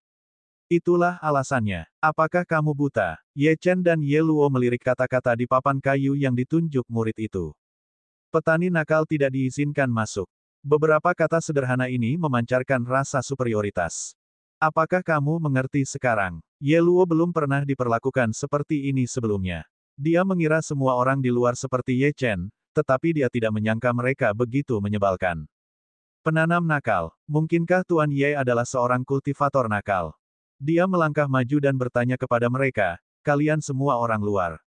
Itulah alasannya. Apakah kamu buta? Ye Chen dan Ye Luo melirik kata-kata di papan kayu yang ditunjuk murid itu. Petani nakal tidak diizinkan masuk. Beberapa kata sederhana ini memancarkan rasa superioritas. Apakah kamu mengerti sekarang? Ye Luo belum pernah diperlakukan seperti ini sebelumnya. Dia mengira semua orang di luar seperti Ye Chen, tetapi dia tidak menyangka mereka begitu menyebalkan. Penanam nakal, mungkinkah Tuan Ye adalah seorang kultivator nakal? Dia melangkah maju dan bertanya kepada mereka, kalian semua orang luar.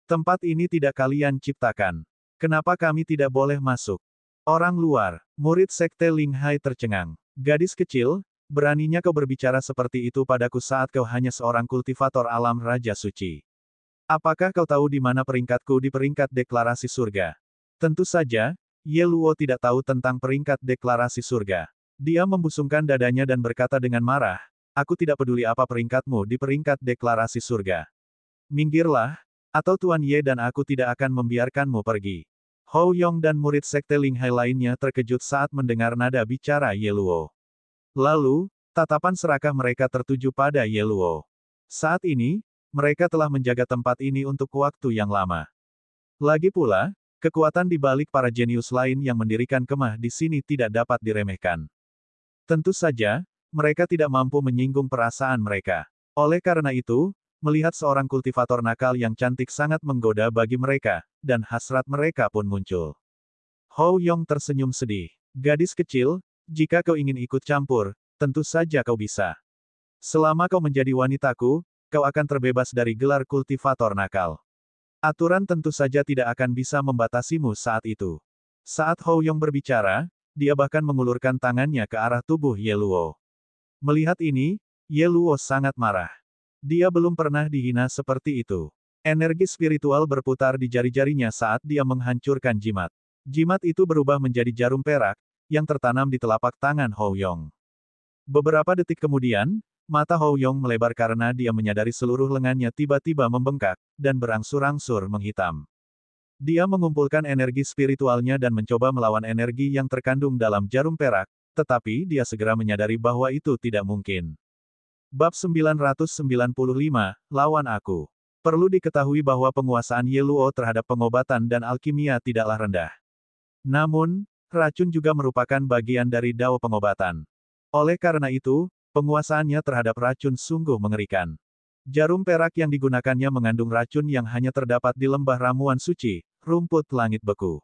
Tempat ini tidak kalian ciptakan. Kenapa kami tidak boleh masuk? Orang luar, murid Sekte Linghai tercengang. Gadis kecil, beraninya kau berbicara seperti itu padaku saat kau hanya seorang kultivator alam Raja Suci. Apakah kau tahu di mana peringkatku di peringkat deklarasi surga? Tentu saja, Ye Luo tidak tahu tentang peringkat deklarasi surga. Dia membusungkan dadanya dan berkata dengan marah, aku tidak peduli apa peringkatmu di peringkat deklarasi surga. Minggirlah, atau Tuan Ye dan aku tidak akan membiarkanmu pergi. Hou Yong dan murid sekte Ling Hai lainnya terkejut saat mendengar nada bicara Ye Luo. Lalu, tatapan serakah mereka tertuju pada Ye Luo. Saat ini, mereka telah menjaga tempat ini untuk waktu yang lama. Lagi pula, kekuatan di balik para jenius lain yang mendirikan kemah di sini tidak dapat diremehkan. Tentu saja, mereka tidak mampu menyinggung perasaan mereka. Oleh karena itu, melihat seorang kultivator nakal yang cantik sangat menggoda bagi mereka, dan hasrat mereka pun muncul. Hou Yong tersenyum sedih. Gadis kecil, jika kau ingin ikut campur, tentu saja kau bisa. Selama kau menjadi wanitaku, kau akan terbebas dari gelar kultivator nakal. Aturan tentu saja tidak akan bisa membatasimu saat itu. Saat Hou Yong berbicara, dia bahkan mengulurkan tangannya ke arah tubuh Ye Luo. Melihat ini, Ye Luo sangat marah. Dia belum pernah dihina seperti itu. Energi spiritual berputar di jari-jarinya saat dia menghancurkan jimat. Jimat itu berubah menjadi jarum perak, yang tertanam di telapak tangan Hou Yong. Beberapa detik kemudian, mata Hou Yong melebar karena dia menyadari seluruh lengannya tiba-tiba membengkak, dan berangsur-angsur menghitam. Dia mengumpulkan energi spiritualnya dan mencoba melawan energi yang terkandung dalam jarum perak, tetapi dia segera menyadari bahwa itu tidak mungkin. Bab 995, Lawan Aku. Perlu diketahui bahwa penguasaan Ye Luo terhadap pengobatan dan alkimia tidaklah rendah. Namun, racun juga merupakan bagian dari dao pengobatan. Oleh karena itu, penguasaannya terhadap racun sungguh mengerikan. Jarum perak yang digunakannya mengandung racun yang hanya terdapat di lembah ramuan suci, rumput langit beku.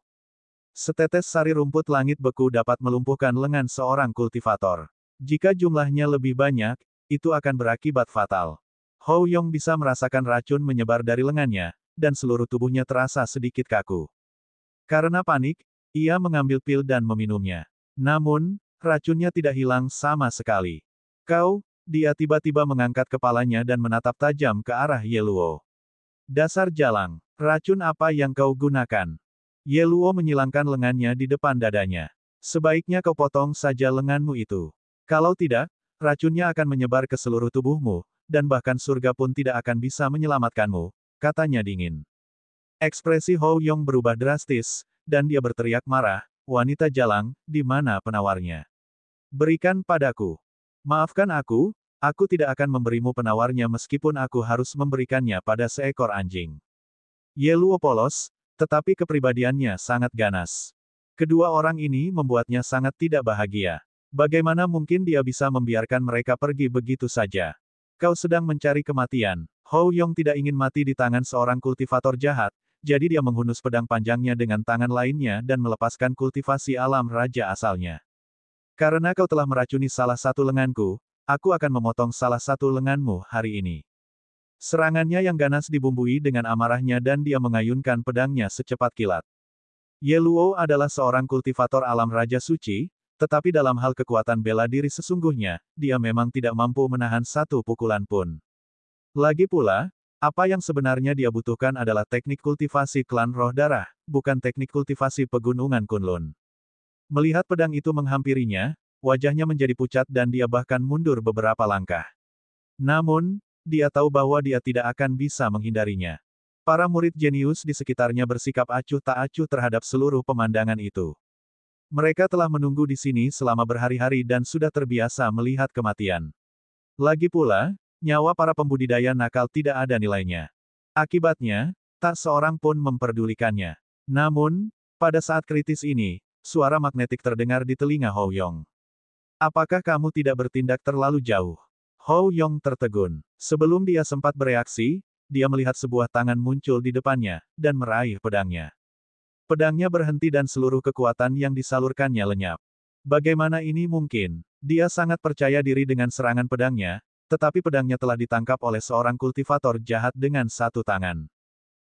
Setetes sari rumput langit beku dapat melumpuhkan lengan seorang kultivator. Jika jumlahnya lebih banyak, itu akan berakibat fatal. Hou Yong bisa merasakan racun menyebar dari lengannya, dan seluruh tubuhnya terasa sedikit kaku. Karena panik, ia mengambil pil dan meminumnya. Namun, racunnya tidak hilang sama sekali. Dia tiba-tiba mengangkat kepalanya dan menatap tajam ke arah Ye Luo. Dasar jalang, racun apa yang kau gunakan? Ye Luo menyilangkan lengannya di depan dadanya. Sebaiknya kau potong saja lenganmu itu. Kalau tidak, racunnya akan menyebar ke seluruh tubuhmu, dan bahkan surga pun tidak akan bisa menyelamatkanmu, katanya dingin. Ekspresi Hou Yong berubah drastis, dan dia berteriak marah, wanita jalang, di mana penawarnya? Berikan padaku. Maafkan aku tidak akan memberimu penawarnya meskipun aku harus memberikannya pada seekor anjing. Ye Luo polos, tetapi kepribadiannya sangat ganas. Kedua orang ini membuatnya sangat tidak bahagia. Bagaimana mungkin dia bisa membiarkan mereka pergi begitu saja? Kau sedang mencari kematian. Hou Yong tidak ingin mati di tangan seorang kultivator jahat, jadi dia menghunus pedang panjangnya dengan tangan lainnya dan melepaskan kultivasi alam raja asalnya. Karena kau telah meracuni salah satu lenganku, aku akan memotong salah satu lenganmu hari ini. Serangannya yang ganas dibumbui dengan amarahnya dan dia mengayunkan pedangnya secepat kilat. Ye Luo adalah seorang kultivator alam raja suci, tetapi dalam hal kekuatan bela diri sesungguhnya, dia memang tidak mampu menahan satu pukulan pun. Lagi pula, apa yang sebenarnya dia butuhkan adalah teknik kultivasi klan roh darah, bukan teknik kultivasi pegunungan Kunlun. Melihat pedang itu menghampirinya, wajahnya menjadi pucat dan dia bahkan mundur beberapa langkah. Namun, dia tahu bahwa dia tidak akan bisa menghindarinya. Para murid jenius di sekitarnya bersikap acuh tak acuh terhadap seluruh pemandangan itu. Mereka telah menunggu di sini selama berhari-hari dan sudah terbiasa melihat kematian. Lagi pula, nyawa para pembudidaya nakal tidak ada nilainya. Akibatnya, tak seorang pun memperdulikannya. Namun, pada saat kritis ini, suara magnetik terdengar di telinga Hou Yong. Apakah kamu tidak bertindak terlalu jauh? Hou Yong tertegun. Sebelum dia sempat bereaksi, dia melihat sebuah tangan muncul di depannya, dan meraih pedangnya. Pedangnya berhenti dan seluruh kekuatan yang disalurkannya lenyap. Bagaimana ini mungkin? Dia sangat percaya diri dengan serangan pedangnya, tetapi pedangnya telah ditangkap oleh seorang kultivator jahat dengan satu tangan.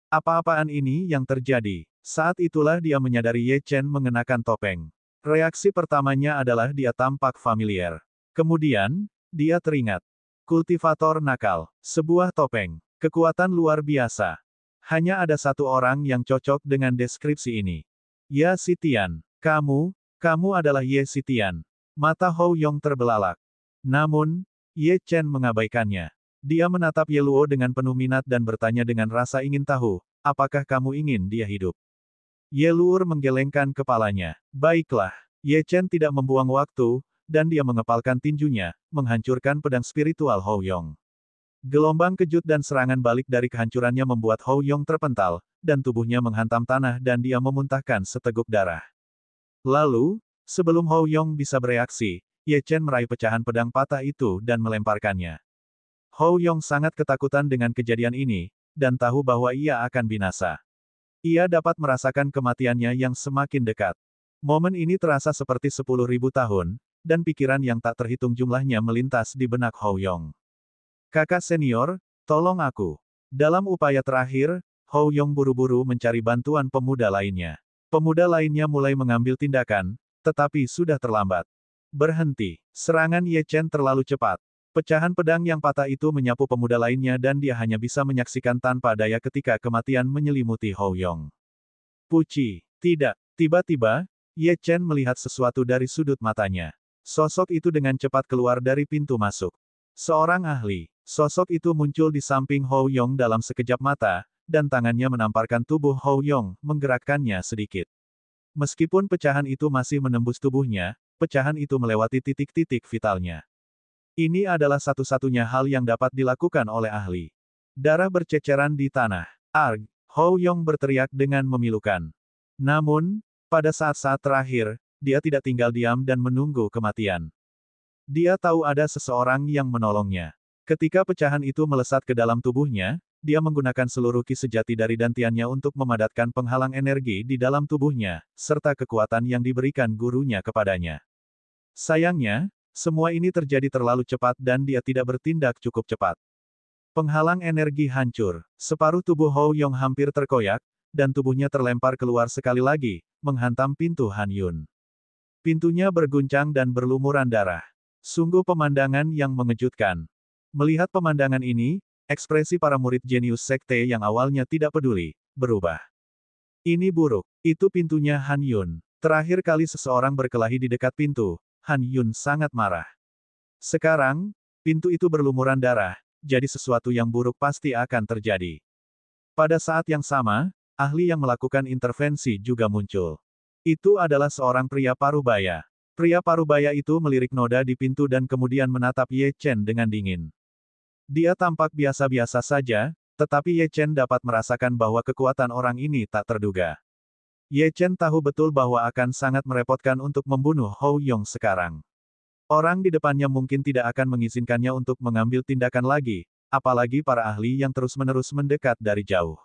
Apa-apaan ini yang terjadi? Saat itulah dia menyadari Ye Chen mengenakan topeng. Reaksi pertamanya adalah dia tampak familiar. Kemudian, dia teringat. Kultivator nakal. Sebuah topeng. Kekuatan luar biasa. Hanya ada satu orang yang cocok dengan deskripsi ini. Ya Xitian. Kamu adalah Ye Xitian. Mata Hou Yong terbelalak. Namun, Ye Chen mengabaikannya. Dia menatap Ye Luo dengan penuh minat dan bertanya dengan rasa ingin tahu, apakah kamu ingin dia hidup? Ye Luo menggelengkan kepalanya. Baiklah. Ye Chen tidak membuang waktu, dan dia mengepalkan tinjunya, menghancurkan pedang spiritual Hou Yong. Gelombang kejut dan serangan balik dari kehancurannya membuat Hou Yong terpental, dan tubuhnya menghantam tanah dan dia memuntahkan seteguk darah. Lalu, sebelum Hou Yong bisa bereaksi, Ye Chen meraih pecahan pedang patah itu dan melemparkannya. Hou Yong sangat ketakutan dengan kejadian ini, dan tahu bahwa ia akan binasa. Ia dapat merasakan kematiannya yang semakin dekat. Momen ini terasa seperti 10.000 tahun, dan pikiran yang tak terhitung jumlahnya melintas di benak Hou Yong. Kakak senior, tolong aku. Dalam upaya terakhir, Hou Yong buru-buru mencari bantuan pemuda lainnya. Pemuda lainnya mulai mengambil tindakan, tetapi sudah terlambat. Berhenti. Serangan Ye Chen terlalu cepat. Pecahan pedang yang patah itu menyapu pemuda lainnya dan dia hanya bisa menyaksikan tanpa daya ketika kematian menyelimuti Hou Yong. Puci. Tidak. Tiba-tiba, Ye Chen melihat sesuatu dari sudut matanya. Sosok itu dengan cepat keluar dari pintu masuk. Seorang ahli. Sosok itu muncul di samping Hou Yong dalam sekejap mata, dan tangannya menamparkan tubuh Hou Yong, menggerakkannya sedikit. Meskipun pecahan itu masih menembus tubuhnya, pecahan itu melewati titik-titik vitalnya. Ini adalah satu-satunya hal yang dapat dilakukan oleh ahli. Darah berceceran di tanah. Arg! Hou Yong berteriak dengan memilukan. Namun, pada saat-saat terakhir, dia tidak tinggal diam dan menunggu kematian. Dia tahu ada seseorang yang menolongnya. Ketika pecahan itu melesat ke dalam tubuhnya, dia menggunakan seluruh ki sejati dari dantiannya untuk memadatkan penghalang energi di dalam tubuhnya, serta kekuatan yang diberikan gurunya kepadanya. Sayangnya, semua ini terjadi terlalu cepat dan dia tidak bertindak cukup cepat. Penghalang energi hancur. Separuh tubuh Hou Yong hampir terkoyak, dan tubuhnya terlempar keluar sekali lagi, menghantam pintu Han Yun. Pintunya berguncang dan berlumuran darah. Sungguh pemandangan yang mengejutkan. Melihat pemandangan ini, ekspresi para murid jenius sekte yang awalnya tidak peduli, berubah. Ini buruk. Itu pintunya Han Yun. Terakhir kali seseorang berkelahi di dekat pintu, Han Yun sangat marah. Sekarang, pintu itu berlumuran darah, jadi sesuatu yang buruk pasti akan terjadi. Pada saat yang sama, ahli yang melakukan intervensi juga muncul. Itu adalah seorang pria parubaya. Pria parubaya itu melirik noda di pintu dan kemudian menatap Ye Chen dengan dingin. Dia tampak biasa-biasa saja, tetapi Ye Chen dapat merasakan bahwa kekuatan orang ini tak terduga. Ye Chen tahu betul bahwa akan sangat merepotkan untuk membunuh Hou Yong sekarang. Orang di depannya mungkin tidak akan mengizinkannya untuk mengambil tindakan lagi, apalagi para ahli yang terus-menerus mendekat dari jauh.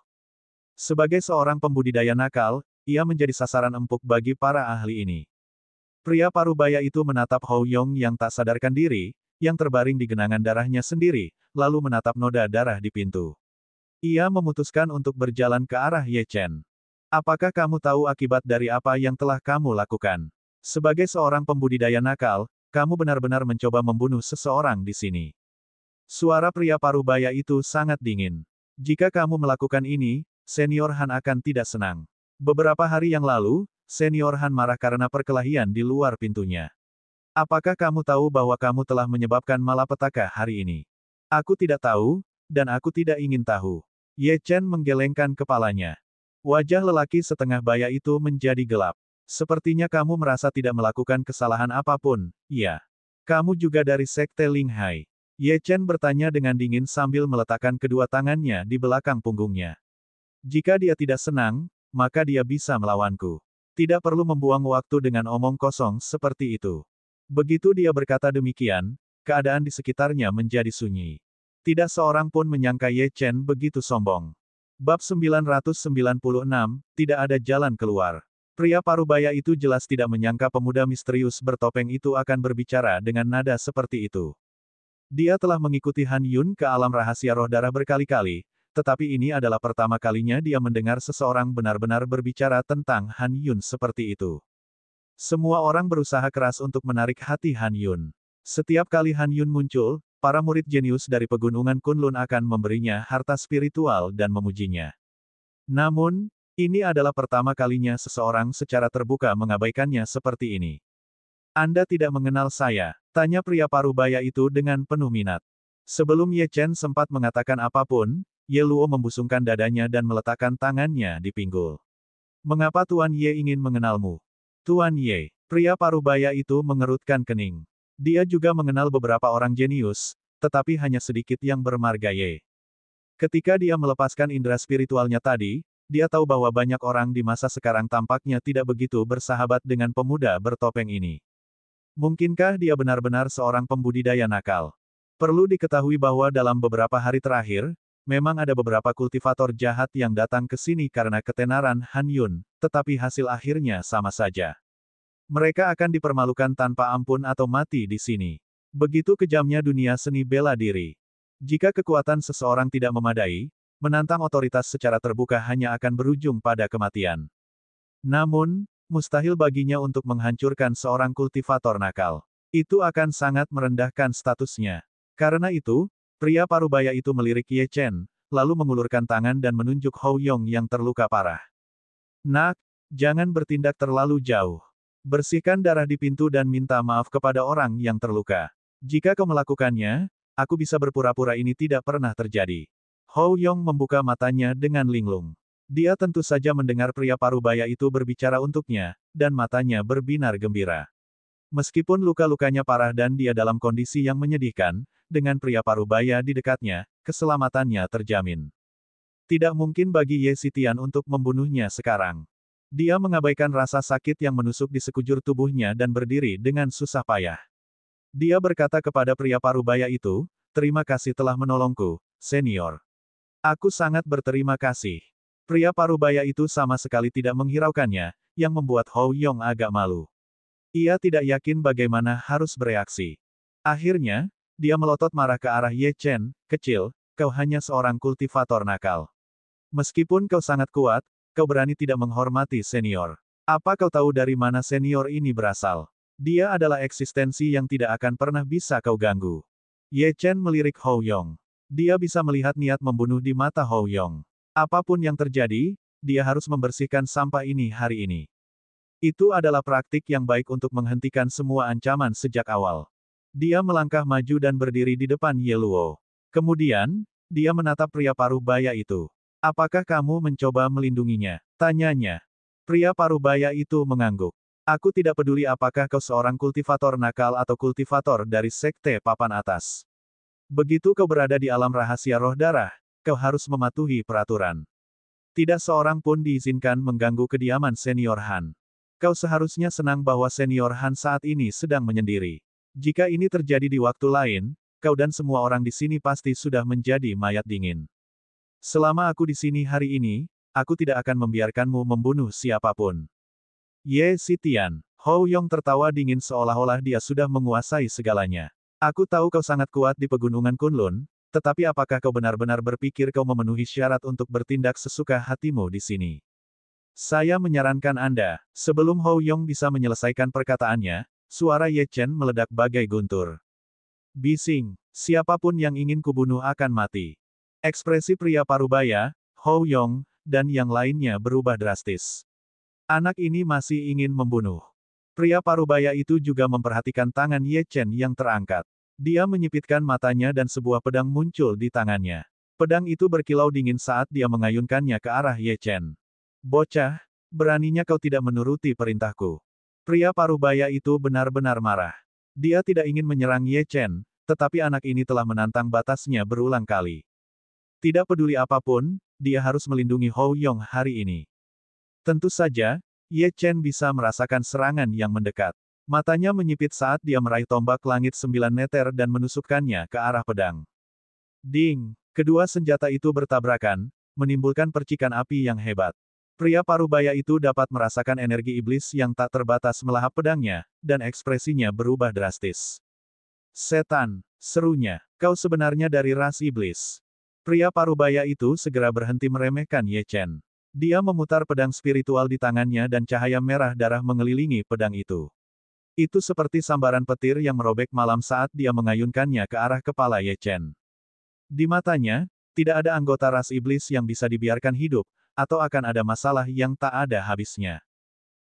Sebagai seorang pembudidaya nakal, ia menjadi sasaran empuk bagi para ahli ini. Pria parubaya itu menatap Hou Yong yang tak sadarkan diri, yang terbaring di genangan darahnya sendiri, lalu menatap noda darah di pintu. Ia memutuskan untuk berjalan ke arah Ye Chen. Apakah kamu tahu akibat dari apa yang telah kamu lakukan? Sebagai seorang pembudidaya nakal, kamu benar-benar mencoba membunuh seseorang di sini. Suara pria parubaya itu sangat dingin. Jika kamu melakukan ini, Senior Han akan tidak senang. Beberapa hari yang lalu, Senior Han marah karena perkelahian di luar pintunya. Apakah kamu tahu bahwa kamu telah menyebabkan malapetaka hari ini? Aku tidak tahu, dan aku tidak ingin tahu. Ye Chen menggelengkan kepalanya. Wajah lelaki setengah baya itu menjadi gelap. Sepertinya kamu merasa tidak melakukan kesalahan apapun, iya. Kamu juga dari Sekte Ling Hai. Ye Chen bertanya dengan dingin sambil meletakkan kedua tangannya di belakang punggungnya. Jika dia tidak senang, maka dia bisa melawanku. Tidak perlu membuang waktu dengan omong kosong seperti itu. Begitu dia berkata demikian, keadaan di sekitarnya menjadi sunyi. Tidak seorang pun menyangka Ye Chen begitu sombong. Bab 996, tidak ada jalan keluar. Pria parubaya itu jelas tidak menyangka pemuda misterius bertopeng itu akan berbicara dengan nada seperti itu. Dia telah mengikuti Han Yun ke alam rahasia roh darah berkali-kali, tetapi ini adalah pertama kalinya dia mendengar seseorang benar-benar berbicara tentang Han Yun seperti itu. Semua orang berusaha keras untuk menarik hati Han Yun. Setiap kali Han Yun muncul, para murid jenius dari pegunungan Kunlun akan memberinya harta spiritual dan memujinya. Namun, ini adalah pertama kalinya seseorang secara terbuka mengabaikannya seperti ini. Anda tidak mengenal saya, tanya pria parubaya itu dengan penuh minat. Sebelum Ye Chen sempat mengatakan apapun, Ye Luo membusungkan dadanya dan meletakkan tangannya di pinggul. Mengapa Tuan Ye ingin mengenalmu? Tuan Ye, pria parubaya itu mengerutkan kening. Dia juga mengenal beberapa orang jenius, tetapi hanya sedikit yang bermarga Ye. Ketika dia melepaskan indera spiritualnya tadi, dia tahu bahwa banyak orang di masa sekarang tampaknya tidak begitu bersahabat dengan pemuda bertopeng ini. Mungkinkah dia benar-benar seorang pembudidaya nakal? Perlu diketahui bahwa dalam beberapa hari terakhir, memang ada beberapa kultivator jahat yang datang ke sini karena ketenaran Han Yun, tetapi hasil akhirnya sama saja. Mereka akan dipermalukan tanpa ampun atau mati di sini. Begitu kejamnya dunia seni bela diri. Jika kekuatan seseorang tidak memadai, menantang otoritas secara terbuka hanya akan berujung pada kematian. Namun, mustahil baginya untuk menghancurkan seorang kultivator nakal. Itu akan sangat merendahkan statusnya. Karena itu, pria parubaya itu melirik Ye Chen, lalu mengulurkan tangan dan menunjuk Hou Yong yang terluka parah. Nak, jangan bertindak terlalu jauh. Bersihkan darah di pintu dan minta maaf kepada orang yang terluka. Jika kau melakukannya, aku bisa berpura-pura ini tidak pernah terjadi. Hou Yong membuka matanya dengan linglung. Dia tentu saja mendengar pria parubaya itu berbicara untuknya, dan matanya berbinar gembira. Meskipun luka-lukanya parah dan dia dalam kondisi yang menyedihkan, dengan pria parubaya di dekatnya, keselamatannya terjamin. Tidak mungkin bagi Ye Xitian untuk membunuhnya sekarang. Dia mengabaikan rasa sakit yang menusuk di sekujur tubuhnya dan berdiri dengan susah payah. Dia berkata kepada pria parubaya itu, "Terima kasih telah menolongku, senior. Aku sangat berterima kasih." Pria parubaya itu sama sekali tidak menghiraukannya, yang membuat Hou Yong agak malu. Ia tidak yakin bagaimana harus bereaksi. Akhirnya, dia melotot marah ke arah Ye Chen, "Kecil, kau hanya seorang kultivator nakal. Meskipun kau sangat kuat, kau berani tidak menghormati senior. Apa kau tahu dari mana senior ini berasal? Dia adalah eksistensi yang tidak akan pernah bisa kau ganggu." Ye Chen melirik Hou Yong. Dia bisa melihat niat membunuh di mata Hou Yong. Apapun yang terjadi, dia harus membersihkan sampah ini hari ini. Itu adalah praktik yang baik untuk menghentikan semua ancaman sejak awal. Dia melangkah maju dan berdiri di depan Ye Luo. Kemudian, dia menatap pria parubaya itu. "Apakah kamu mencoba melindunginya?" tanyanya. Pria parubaya itu mengangguk. "Aku tidak peduli apakah kau seorang kultivator nakal atau kultivator dari sekte papan atas. Begitu kau berada di alam rahasia roh darah, kau harus mematuhi peraturan. Tidak seorang pun diizinkan mengganggu kediaman senior Han. Kau seharusnya senang bahwa senior Han saat ini sedang menyendiri. Jika ini terjadi di waktu lain, kau dan semua orang di sini pasti sudah menjadi mayat dingin. Selama aku di sini hari ini, aku tidak akan membiarkanmu membunuh siapapun." Ye Xitian, Hou Yong tertawa dingin seolah-olah dia sudah menguasai segalanya. "Aku tahu kau sangat kuat di pegunungan Kunlun, tetapi apakah kau benar-benar berpikir kau memenuhi syarat untuk bertindak sesuka hatimu di sini? Saya menyarankan Anda." Sebelum Hou Yong bisa menyelesaikan perkataannya, suara Ye Chen meledak bagai guntur. "Bising, siapapun yang ingin kubunuh akan mati." Ekspresi pria parubaya, Hou Yong, dan yang lainnya berubah drastis. Anak ini masih ingin membunuh. Pria parubaya itu juga memperhatikan tangan Ye Chen yang terangkat. Dia menyipitkan matanya dan sebuah pedang muncul di tangannya. Pedang itu berkilau dingin saat dia mengayunkannya ke arah Ye Chen. "Bocah, beraninya kau tidak menuruti perintahku." Pria parubaya itu benar-benar marah. Dia tidak ingin menyerang Ye Chen, tetapi anak ini telah menantang batasnya berulang kali. Tidak peduli apapun, dia harus melindungi Hou Yong hari ini. Tentu saja, Ye Chen bisa merasakan serangan yang mendekat. Matanya menyipit saat dia meraih tombak langit 9 meter dan menusukkannya ke arah pedang. Ding! Kedua senjata itu bertabrakan, menimbulkan percikan api yang hebat. Pria parubaya itu dapat merasakan energi iblis yang tak terbatas melahap pedangnya, dan ekspresinya berubah drastis. "Setan!" serunya. "Kau sebenarnya dari ras iblis." Pria parubaya itu segera berhenti meremehkan Ye Chen. Dia memutar pedang spiritual di tangannya dan cahaya merah darah mengelilingi pedang itu. Itu seperti sambaran petir yang merobek malam saat dia mengayunkannya ke arah kepala Ye Chen. Di matanya, tidak ada anggota ras iblis yang bisa dibiarkan hidup, atau akan ada masalah yang tak ada habisnya.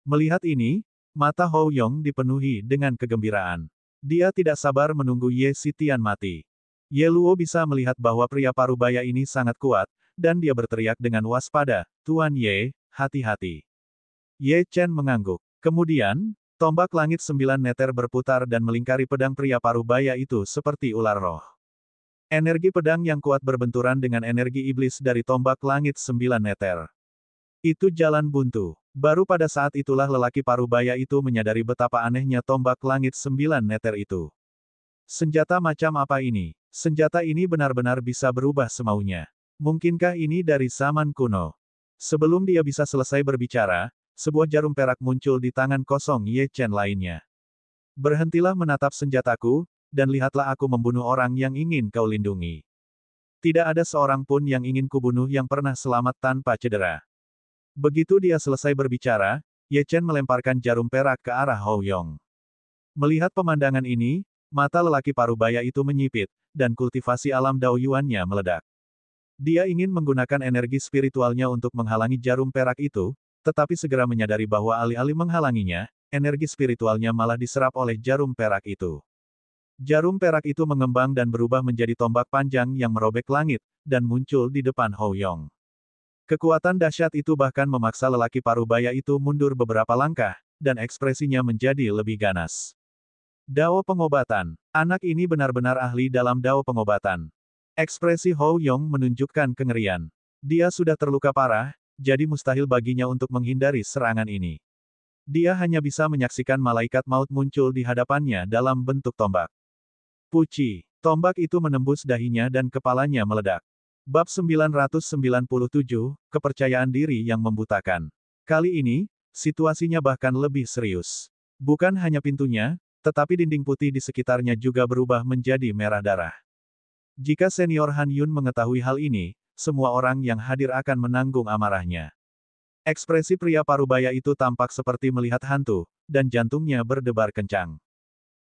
Melihat ini, Mata Hou Yong dipenuhi dengan kegembiraan. Dia tidak sabar menunggu Ye Xitian mati. Ye Luo bisa melihat bahwa pria parubaya ini sangat kuat, dan dia berteriak dengan waspada, "Tuan Ye, hati-hati." Ye Chen mengangguk. Kemudian, tombak langit 9 meter berputar dan melingkari pedang pria parubaya itu seperti ular roh. Energi pedang yang kuat berbenturan dengan energi iblis dari tombak langit 9 meter. Itu jalan buntu. Baru pada saat itulah lelaki parubaya itu menyadari betapa anehnya tombak langit 9 meter itu. Senjata macam apa ini? Senjata ini benar-benar bisa berubah semaunya. Mungkinkah ini dari zaman kuno? Sebelum dia bisa selesai berbicara, sebuah jarum perak muncul di tangan kosong Ye Chen lainnya. Berhentilah menatap senjataku, dan lihatlah aku membunuh orang yang ingin kau lindungi. Tidak ada seorang pun yang ingin kubunuh yang pernah selamat tanpa cedera. Begitu dia selesai berbicara, Ye Chen melemparkan jarum perak ke arah Hou Yong. Melihat pemandangan ini, mata lelaki parubaya itu menyipit, dan kultivasi alam Dao Yuan-nya meledak. Dia ingin menggunakan energi spiritualnya untuk menghalangi jarum perak itu, tetapi segera menyadari bahwa alih-alih menghalanginya, energi spiritualnya malah diserap oleh jarum perak itu. Jarum perak itu mengembang dan berubah menjadi tombak panjang yang merobek langit, dan muncul di depan Hou Yong. Kekuatan dahsyat itu bahkan memaksa lelaki parubaya itu mundur beberapa langkah, dan ekspresinya menjadi lebih ganas. Dao pengobatan. Anak ini benar-benar ahli dalam dao pengobatan. Ekspresi Hou Yong menunjukkan kengerian. Dia sudah terluka parah, jadi mustahil baginya untuk menghindari serangan ini. Dia hanya bisa menyaksikan malaikat maut muncul di hadapannya dalam bentuk tombak. Puci. Tombak itu menembus dahinya dan kepalanya meledak. Bab 997, Kepercayaan Diri yang Membutakan. Kali ini, situasinya bahkan lebih serius. Bukan hanya pintunya, tetapi dinding putih di sekitarnya juga berubah menjadi merah darah. Jika senior Han Yun mengetahui hal ini, semua orang yang hadir akan menanggung amarahnya. Ekspresi pria parubaya itu tampak seperti melihat hantu, dan jantungnya berdebar kencang.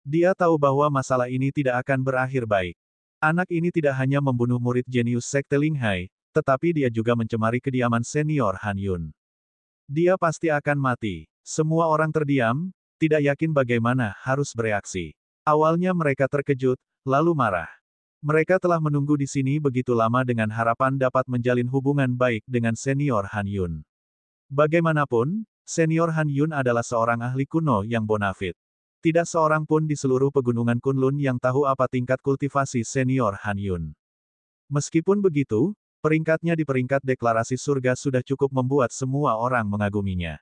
Dia tahu bahwa masalah ini tidak akan berakhir baik. Anak ini tidak hanya membunuh murid jenius Sekte Linghai, tetapi dia juga mencemari kediaman senior Han Yun. Dia pasti akan mati. Semua orang terdiam, tidak yakin bagaimana harus bereaksi. Awalnya mereka terkejut, lalu marah. Mereka telah menunggu di sini begitu lama dengan harapan dapat menjalin hubungan baik dengan senior Han Yun. Bagaimanapun, senior Han Yun adalah seorang ahli kuno yang bonafit. Tidak seorang pun di seluruh pegunungan Kunlun yang tahu apa tingkat kultivasi senior Han Yun. Meskipun begitu, peringkatnya di peringkat deklarasi surga sudah cukup membuat semua orang mengaguminya.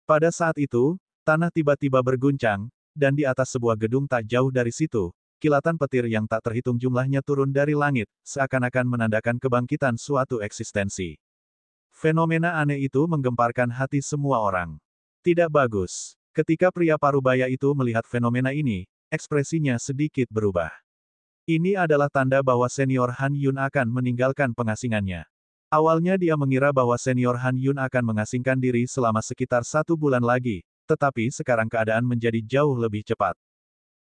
Pada saat itu, tanah tiba-tiba berguncang, dan di atas sebuah gedung tak jauh dari situ, kilatan petir yang tak terhitung jumlahnya turun dari langit, seakan-akan menandakan kebangkitan suatu eksistensi. Fenomena aneh itu menggemparkan hati semua orang. Tidak bagus. Ketika pria parubaya itu melihat fenomena ini, ekspresinya sedikit berubah. Ini adalah tanda bahwa senior Han Yun akan meninggalkan pengasingannya. Awalnya dia mengira bahwa senior Han Yun akan mengasingkan diri selama sekitar 1 bulan lagi, tetapi sekarang keadaan menjadi jauh lebih cepat.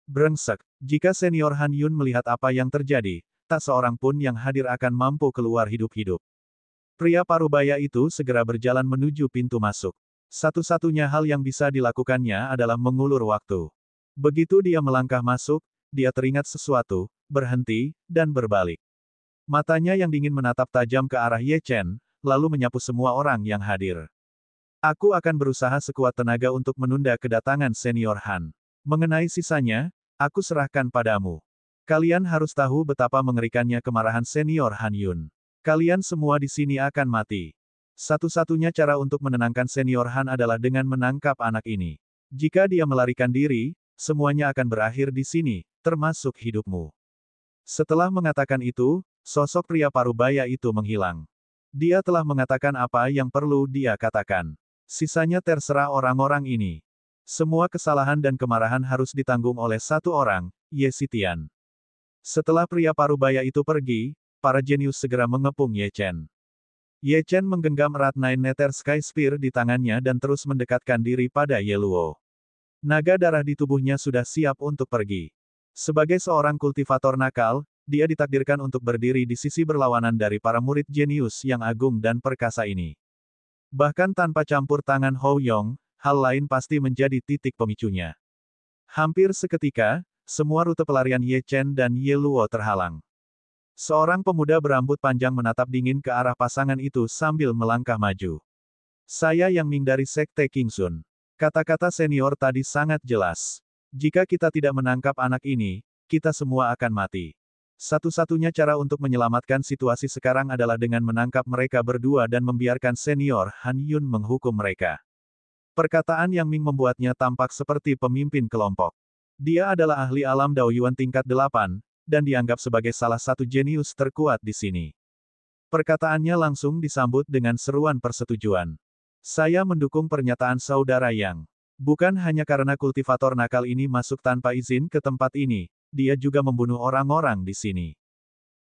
Brengsek, jika senior Han Yun melihat apa yang terjadi, tak seorang pun yang hadir akan mampu keluar hidup-hidup. Pria parubaya itu segera berjalan menuju pintu masuk. Satu-satunya hal yang bisa dilakukannya adalah mengulur waktu. Begitu dia melangkah masuk, dia teringat sesuatu, berhenti, dan berbalik. Matanya yang dingin menatap tajam ke arah Ye Chen, lalu menyapu semua orang yang hadir. Aku akan berusaha sekuat tenaga untuk menunda kedatangan senior Han. Mengenai sisanya, aku serahkan padamu. Kalian harus tahu betapa mengerikannya kemarahan senior Han Yun. Kalian semua di sini akan mati. Satu-satunya cara untuk menenangkan senior Han adalah dengan menangkap anak ini. Jika dia melarikan diri, semuanya akan berakhir di sini, termasuk hidupmu. Setelah mengatakan itu, sosok pria parubaya itu menghilang. Dia telah mengatakan apa yang perlu dia katakan. Sisanya terserah orang-orang ini. Semua kesalahan dan kemarahan harus ditanggung oleh satu orang, Ye Xitian. Setelah pria parubaya itu pergi, para jenius segera mengepung Ye Chen. Ye Chen menggenggam erat Nine Nether Sky Spear di tangannya dan terus mendekatkan diri pada Ye Luo. Naga darah di tubuhnya sudah siap untuk pergi. Sebagai seorang kultivator nakal, dia ditakdirkan untuk berdiri di sisi berlawanan dari para murid jenius yang agung dan perkasa ini. Bahkan tanpa campur tangan Hou Yong, hal lain pasti menjadi titik pemicunya. Hampir seketika, semua rute pelarian Ye Chen dan Ye Luo terhalang. Seorang pemuda berambut panjang menatap dingin ke arah pasangan itu sambil melangkah maju. Saya Yang Ming dari Sekte Kingsun. Kata-kata senior tadi sangat jelas. Jika kita tidak menangkap anak ini, kita semua akan mati. Satu-satunya cara untuk menyelamatkan situasi sekarang adalah dengan menangkap mereka berdua dan membiarkan senior Han Yun menghukum mereka. Perkataan Yang Ming membuatnya tampak seperti pemimpin kelompok. Dia adalah ahli alam Dao Yuan tingkat 8, dan dianggap sebagai salah satu jenius terkuat di sini. Perkataannya langsung disambut dengan seruan persetujuan. Saya mendukung pernyataan saudara Yang. Bukan hanya karena kultivator nakal ini masuk tanpa izin ke tempat ini, dia juga membunuh orang-orang di sini.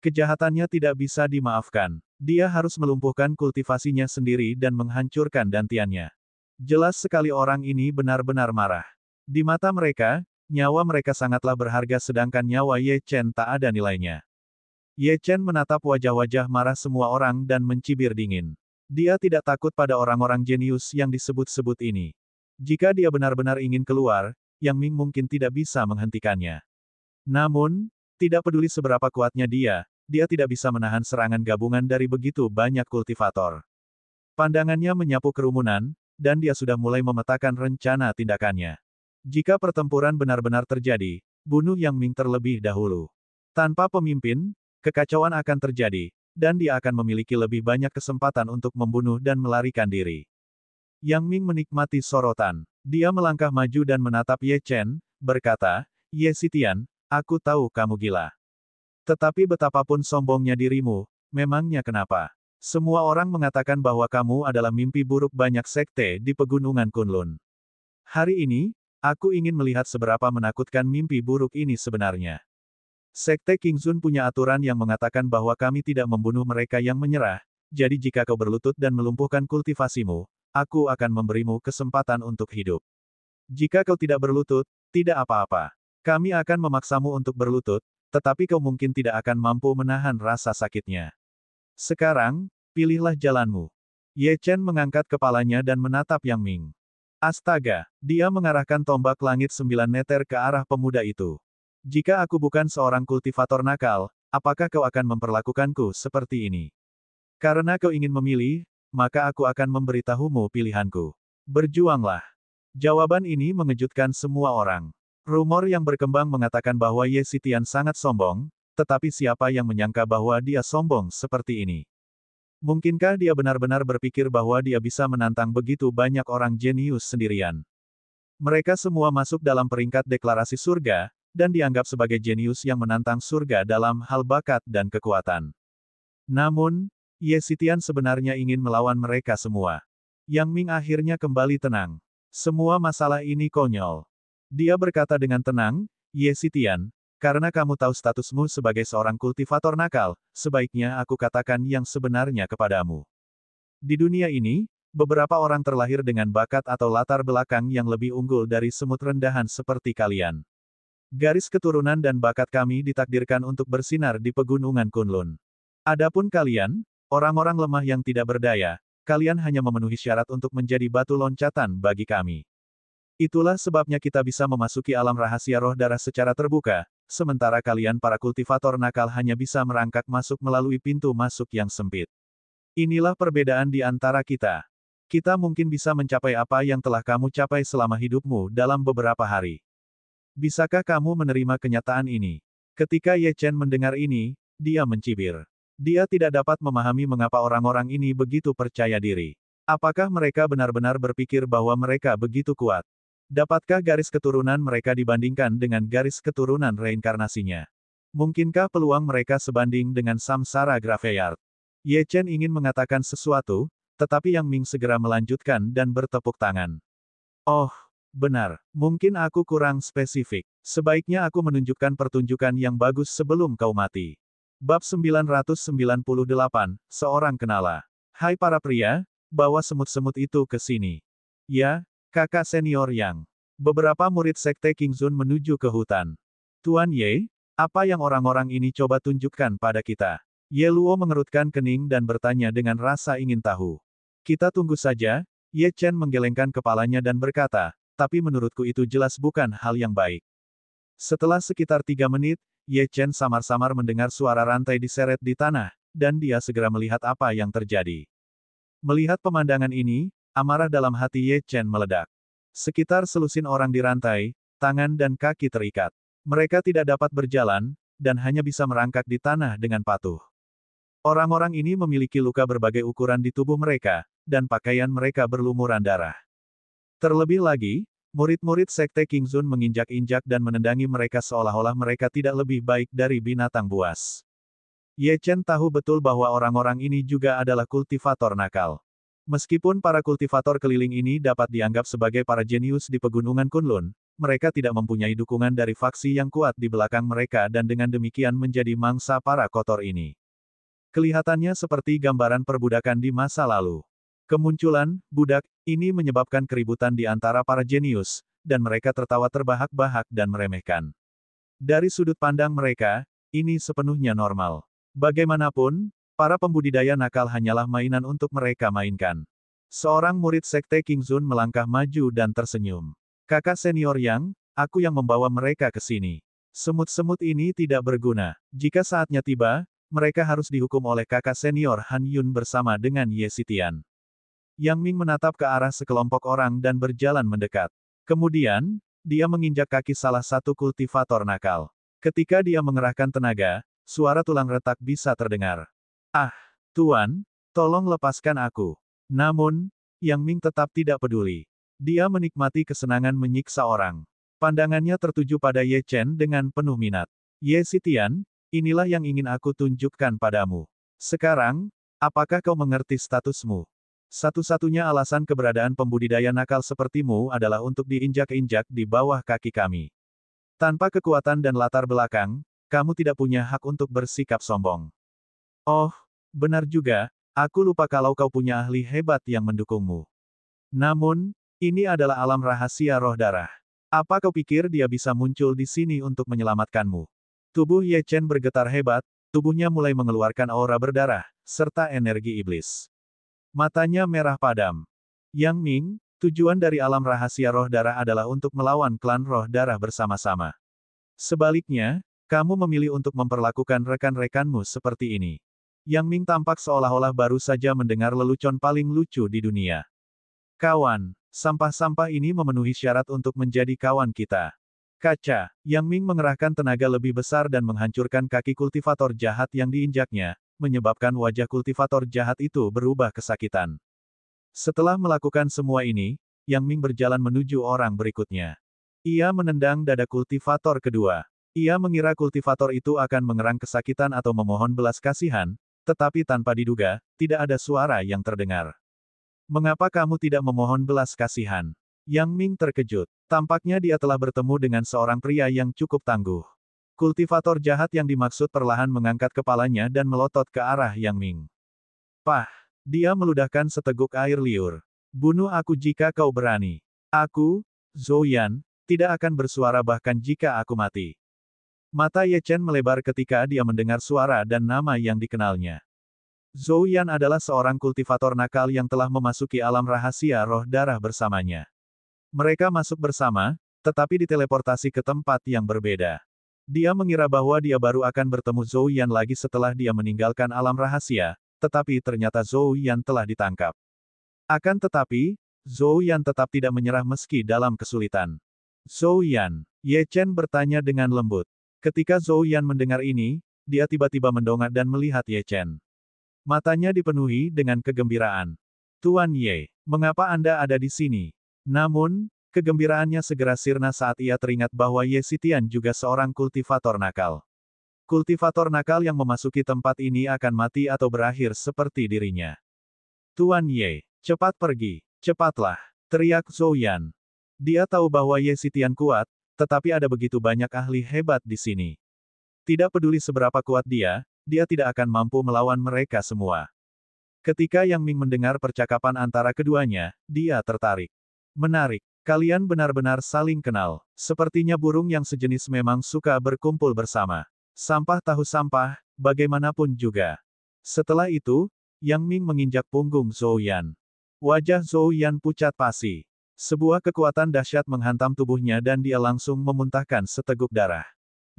Kejahatannya tidak bisa dimaafkan. Dia harus melumpuhkan kultivasinya sendiri dan menghancurkan dantiannya. Jelas sekali orang ini benar-benar marah. Di mata mereka, nyawa mereka sangatlah berharga sedangkan nyawa Ye Chen tak ada nilainya. Ye Chen menatap wajah-wajah marah semua orang dan mencibir dingin. Dia tidak takut pada orang-orang jenius yang disebut-sebut ini. Jika dia benar-benar ingin keluar, Yang Ming mungkin tidak bisa menghentikannya. Namun, tidak peduli seberapa kuatnya dia tidak bisa menahan serangan gabungan dari begitu banyak kultivator. Pandangannya menyapu kerumunan, dan dia sudah mulai memetakan rencana tindakannya. Jika pertempuran benar-benar terjadi, bunuh Yang Ming terlebih dahulu. Tanpa pemimpin, kekacauan akan terjadi, dan dia akan memiliki lebih banyak kesempatan untuk membunuh dan melarikan diri. Yang Ming menikmati sorotan. Dia melangkah maju dan menatap Ye Chen, berkata, Ye Xitian, aku tahu kamu gila. Tetapi betapapun sombongnya dirimu, memangnya kenapa? Semua orang mengatakan bahwa kamu adalah mimpi buruk banyak sekte di pegunungan Kunlun. Hari ini, aku ingin melihat seberapa menakutkan mimpi buruk ini sebenarnya. Sekte Kingsun punya aturan yang mengatakan bahwa kami tidak membunuh mereka yang menyerah, jadi jika kau berlutut dan melumpuhkan kultivasimu, aku akan memberimu kesempatan untuk hidup. Jika kau tidak berlutut, tidak apa-apa. Kami akan memaksamu untuk berlutut, tetapi kau mungkin tidak akan mampu menahan rasa sakitnya. Sekarang, pilihlah jalanmu. Ye Chen mengangkat kepalanya dan menatap Yang Ming. Astaga, dia mengarahkan tombak langit 9 meter ke arah pemuda itu. Jika aku bukan seorang kultivator nakal, apakah kau akan memperlakukanku seperti ini? Karena kau ingin memilih, maka aku akan memberitahumu pilihanku. Berjuanglah. Jawaban ini mengejutkan semua orang. Rumor yang berkembang mengatakan bahwa Ye Xitian sangat sombong, tetapi siapa yang menyangka bahwa dia sombong seperti ini? Mungkinkah dia benar-benar berpikir bahwa dia bisa menantang begitu banyak orang jenius sendirian? Mereka semua masuk dalam peringkat deklarasi surga, dan dianggap sebagai jenius yang menantang surga dalam hal bakat dan kekuatan. Namun, Ye Xitian sebenarnya ingin melawan mereka semua. Yang Ming akhirnya kembali tenang. Semua masalah ini konyol. Dia berkata dengan tenang, Ye Xitian, karena kamu tahu statusmu sebagai seorang kultivator nakal, sebaiknya aku katakan yang sebenarnya kepadamu. Di dunia ini, beberapa orang terlahir dengan bakat atau latar belakang yang lebih unggul dari semut rendahan seperti kalian. Garis keturunan dan bakat kami ditakdirkan untuk bersinar di pegunungan Kunlun. Adapun kalian, orang-orang lemah yang tidak berdaya, kalian hanya memenuhi syarat untuk menjadi batu loncatan bagi kami. Itulah sebabnya kita bisa memasuki alam rahasia roh darah secara terbuka, sementara kalian para kultivator nakal hanya bisa merangkak masuk melalui pintu masuk yang sempit. Inilah perbedaan di antara kita. Kita mungkin bisa mencapai apa yang telah kamu capai selama hidupmu dalam beberapa hari. Bisakah kamu menerima kenyataan ini? Ketika Ye Chen mendengar ini, dia mencibir. Dia tidak dapat memahami mengapa orang-orang ini begitu percaya diri. Apakah mereka benar-benar berpikir bahwa mereka begitu kuat? Dapatkah garis keturunan mereka dibandingkan dengan garis keturunan reinkarnasinya? Mungkinkah peluang mereka sebanding dengan Samsara Graveyard? Ye Chen ingin mengatakan sesuatu, tetapi Yang Ming segera melanjutkan dan bertepuk tangan. Oh, benar, mungkin aku kurang spesifik. Sebaiknya aku menunjukkan pertunjukan yang bagus sebelum kau mati. Bab 998, Seorang Kenala. Hai para pria, bawa semut-semut itu ke sini. Ya, kakak senior Yang. Beberapa murid sekte Kingsun menuju ke hutan. Tuan Ye, apa yang orang-orang ini coba tunjukkan pada kita? Ye Luo mengerutkan kening dan bertanya dengan rasa ingin tahu. Kita tunggu saja, Ye Chen menggelengkan kepalanya dan berkata, tapi menurutku itu jelas bukan hal yang baik. Setelah sekitar 3 menit, Ye Chen samar-samar mendengar suara rantai diseret di tanah, dan dia segera melihat apa yang terjadi. Melihat pemandangan ini, amarah dalam hati Ye Chen meledak. Sekitar selusin orang dirantai, tangan dan kaki terikat. Mereka tidak dapat berjalan, dan hanya bisa merangkak di tanah dengan patuh. Orang-orang ini memiliki luka berbagai ukuran di tubuh mereka, dan pakaian mereka berlumuran darah. Terlebih lagi, murid-murid Sekte Qingzun menginjak-injak dan menendangi mereka seolah-olah mereka tidak lebih baik dari binatang buas. Ye Chen tahu betul bahwa orang-orang ini juga adalah kultivator nakal. Meskipun para kultivator keliling ini dapat dianggap sebagai para jenius di pegunungan Kunlun, mereka tidak mempunyai dukungan dari faksi yang kuat di belakang mereka dan dengan demikian menjadi mangsa para kotor ini. Kelihatannya seperti gambaran perbudakan di masa lalu. Kemunculan budak ini menyebabkan keributan di antara para jenius, dan mereka tertawa terbahak-bahak dan meremehkan. Dari sudut pandang mereka, ini sepenuhnya normal. Bagaimanapun, para pembudidaya nakal hanyalah mainan untuk mereka mainkan. Seorang murid Sekte Qingzun melangkah maju dan tersenyum. Kakak senior Yang, aku yang membawa mereka ke sini. Semut-semut ini tidak berguna. Jika saatnya tiba, mereka harus dihukum oleh kakak senior Han Yun bersama dengan Ye Xitian. Yang Ming menatap ke arah sekelompok orang dan berjalan mendekat. Kemudian, dia menginjak kaki salah satu kultivator nakal. Ketika dia mengerahkan tenaga, suara tulang retak bisa terdengar. Ah, Tuan, tolong lepaskan aku. Namun, Yang Ming tetap tidak peduli. Dia menikmati kesenangan menyiksa orang. Pandangannya tertuju pada Ye Chen dengan penuh minat. Ye Xitian, inilah yang ingin aku tunjukkan padamu. Sekarang, apakah kau mengerti statusmu? Satu-satunya alasan keberadaan pembudidaya nakal sepertimu adalah untuk diinjak-injak di bawah kaki kami. Tanpa kekuatan dan latar belakang, kamu tidak punya hak untuk bersikap sombong. Oh, benar juga, aku lupa kalau kau punya ahli hebat yang mendukungmu. Namun, ini adalah alam rahasia roh darah. Apa kau pikir dia bisa muncul di sini untuk menyelamatkanmu? Tubuh Ye Chen bergetar hebat, tubuhnya mulai mengeluarkan aura berdarah, serta energi iblis. Matanya merah padam. Yang Ming, tujuan dari alam rahasia roh darah adalah untuk melawan klan roh darah bersama-sama. Sebaliknya, kamu memilih untuk memperlakukan rekan-rekanmu seperti ini. Yang Ming tampak seolah-olah baru saja mendengar lelucon paling lucu di dunia. Kawan, sampah-sampah ini memenuhi syarat untuk menjadi kawan kita. Kaca, Yang Ming mengerahkan tenaga lebih besar dan menghancurkan kaki kultivator jahat yang diinjaknya, menyebabkan wajah kultivator jahat itu berubah kesakitan. Setelah melakukan semua ini, Yang Ming berjalan menuju orang berikutnya. Ia menendang dada kultivator kedua. Ia mengira kultivator itu akan mengerang kesakitan atau memohon belas kasihan, tetapi tanpa diduga, tidak ada suara yang terdengar. Mengapa kamu tidak memohon belas kasihan? Yang Ming terkejut. Tampaknya dia telah bertemu dengan seorang pria yang cukup tangguh. Kultivator jahat yang dimaksud perlahan mengangkat kepalanya dan melotot ke arah Yang Ming. Pah! Dia meludahkan seteguk air liur. Bunuh aku jika kau berani. Aku, Zhou Yan, tidak akan bersuara bahkan jika aku mati. Mata Ye Chen melebar ketika dia mendengar suara dan nama yang dikenalnya. Zhou Yan adalah seorang kultivator nakal yang telah memasuki alam rahasia roh darah bersamanya. Mereka masuk bersama, tetapi diteleportasi ke tempat yang berbeda. Dia mengira bahwa dia baru akan bertemu Zhou Yan lagi setelah dia meninggalkan alam rahasia, tetapi ternyata Zhou Yan telah ditangkap. Akan tetapi, Zhou Yan tetap tidak menyerah meski dalam kesulitan. Zhou Yan, Ye Chen bertanya dengan lembut. Ketika Zhou Yan mendengar ini, dia tiba-tiba mendongak dan melihat Ye Chen. Matanya dipenuhi dengan kegembiraan. Tuan Ye, mengapa Anda ada di sini? Namun, kegembiraannya segera sirna saat ia teringat bahwa Ye Xitian juga seorang kultivator nakal. Kultivator nakal yang memasuki tempat ini akan mati atau berakhir seperti dirinya. Tuan Ye, cepat pergi, cepatlah, teriak Zhou Yan. Dia tahu bahwa Ye Xitian kuat, tetapi ada begitu banyak ahli hebat di sini. Tidak peduli seberapa kuat dia tidak akan mampu melawan mereka semua. Ketika Yang Ming mendengar percakapan antara keduanya, dia tertarik. Menarik, kalian benar-benar saling kenal. Sepertinya burung yang sejenis memang suka berkumpul bersama. Sampah tahu sampah, bagaimanapun juga. Setelah itu, Yang Ming menginjak punggung Zhou Yan. Wajah Zhou Yan pucat pasi. Sebuah kekuatan dahsyat menghantam tubuhnya dan dia langsung memuntahkan seteguk darah.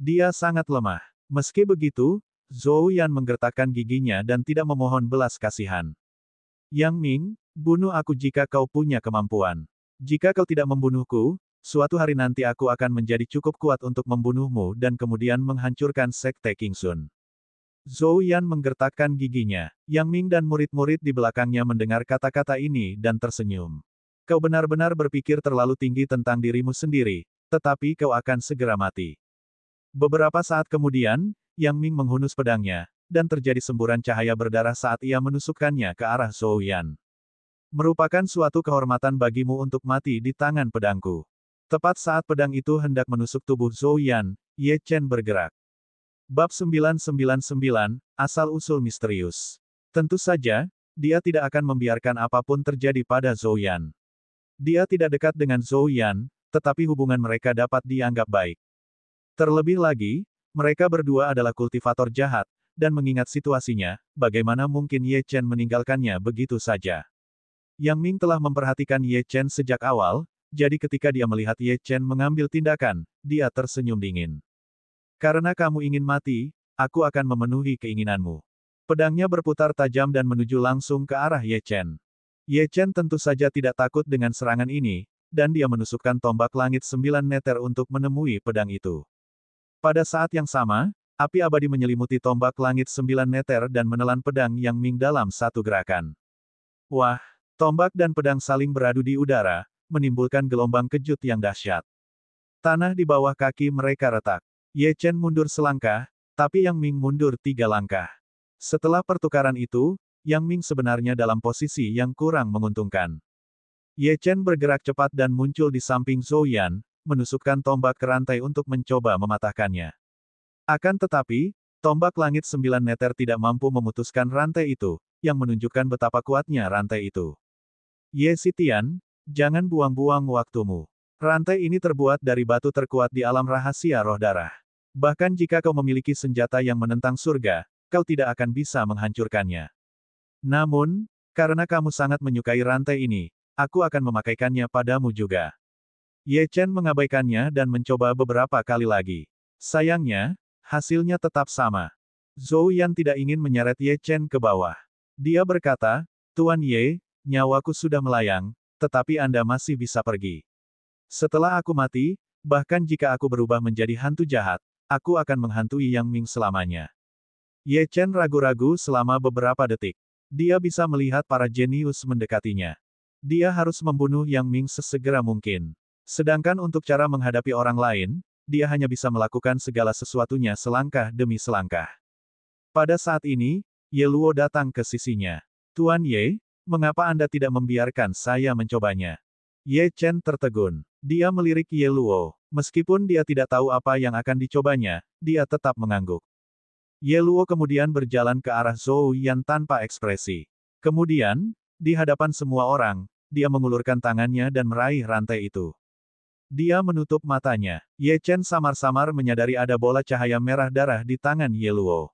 Dia sangat lemah. Meski begitu, Zhou Yan menggertakkan giginya dan tidak memohon belas kasihan. Yang Ming, bunuh aku jika kau punya kemampuan. Jika kau tidak membunuhku, suatu hari nanti aku akan menjadi cukup kuat untuk membunuhmu dan kemudian menghancurkan Sekte Kingsun. Zhou Yan menggertakkan giginya. Yang Ming dan murid-murid di belakangnya mendengar kata-kata ini dan tersenyum. Kau benar-benar berpikir terlalu tinggi tentang dirimu sendiri, tetapi kau akan segera mati. Beberapa saat kemudian, Yang Ming menghunus pedangnya, dan terjadi semburan cahaya berdarah saat ia menusukkannya ke arah Zhou Yan. Merupakan suatu kehormatan bagimu untuk mati di tangan pedangku. Tepat saat pedang itu hendak menusuk tubuh Zhou Yan, Ye Chen bergerak. Bab 999, Asal-usul misterius. Tentu saja, dia tidak akan membiarkan apapun terjadi pada Zhou Yan. Dia tidak dekat dengan Zhou Yan, tetapi hubungan mereka dapat dianggap baik. Terlebih lagi, mereka berdua adalah kultivator jahat, dan mengingat situasinya, bagaimana mungkin Ye Chen meninggalkannya begitu saja. Yang Ming telah memperhatikan Ye Chen sejak awal, jadi ketika dia melihat Ye Chen mengambil tindakan, dia tersenyum dingin. Karena kamu ingin mati, aku akan memenuhi keinginanmu. Pedangnya berputar tajam dan menuju langsung ke arah Ye Chen. Ye Chen tentu saja tidak takut dengan serangan ini, dan dia menusukkan tombak langit 9 meter untuk menemui pedang itu. Pada saat yang sama, api abadi menyelimuti tombak langit 9 meter dan menelan pedang Yang Ming dalam satu gerakan. Wah, tombak dan pedang saling beradu di udara, menimbulkan gelombang kejut yang dahsyat. Tanah di bawah kaki mereka retak. Ye Chen mundur selangkah, tapi Yang Ming mundur 3 langkah. Setelah pertukaran itu, Yang Ming sebenarnya dalam posisi yang kurang menguntungkan. Ye Chen bergerak cepat dan muncul di samping Zhou Yan, menusukkan tombak ke rantai untuk mencoba mematahkannya. Akan tetapi, tombak langit 9 meter tidak mampu memutuskan rantai itu, yang menunjukkan betapa kuatnya rantai itu. Ye Xitian, jangan buang-buang waktumu. Rantai ini terbuat dari batu terkuat di alam rahasia roh darah. Bahkan jika kau memiliki senjata yang menentang surga, kau tidak akan bisa menghancurkannya. Namun, karena kamu sangat menyukai rantai ini, aku akan memakaikannya padamu juga. Ye Chen mengabaikannya dan mencoba beberapa kali lagi. Sayangnya, hasilnya tetap sama. Zhou Yan tidak ingin menyeret Ye Chen ke bawah. Dia berkata, Tuan Ye, nyawaku sudah melayang, tetapi Anda masih bisa pergi. Setelah aku mati, bahkan jika aku berubah menjadi hantu jahat, aku akan menghantui Yang Ming selamanya. Ye Chen ragu-ragu selama beberapa detik. Dia bisa melihat para jenius mendekatinya. Dia harus membunuh Yang Ming sesegera mungkin. Sedangkan untuk cara menghadapi orang lain, dia hanya bisa melakukan segala sesuatunya selangkah demi selangkah. Pada saat ini, Ye Luo datang ke sisinya. Tuan Ye, mengapa Anda tidak membiarkan saya mencobanya? Ye Chen tertegun. Dia melirik Ye Luo. Meskipun dia tidak tahu apa yang akan dicobanya, dia tetap mengangguk. Ye Luo kemudian berjalan ke arah Zhou Yan tanpa ekspresi. Kemudian, di hadapan semua orang, dia mengulurkan tangannya dan meraih rantai itu. Dia menutup matanya. Ye Chen samar-samar menyadari ada bola cahaya merah darah di tangan Ye Luo.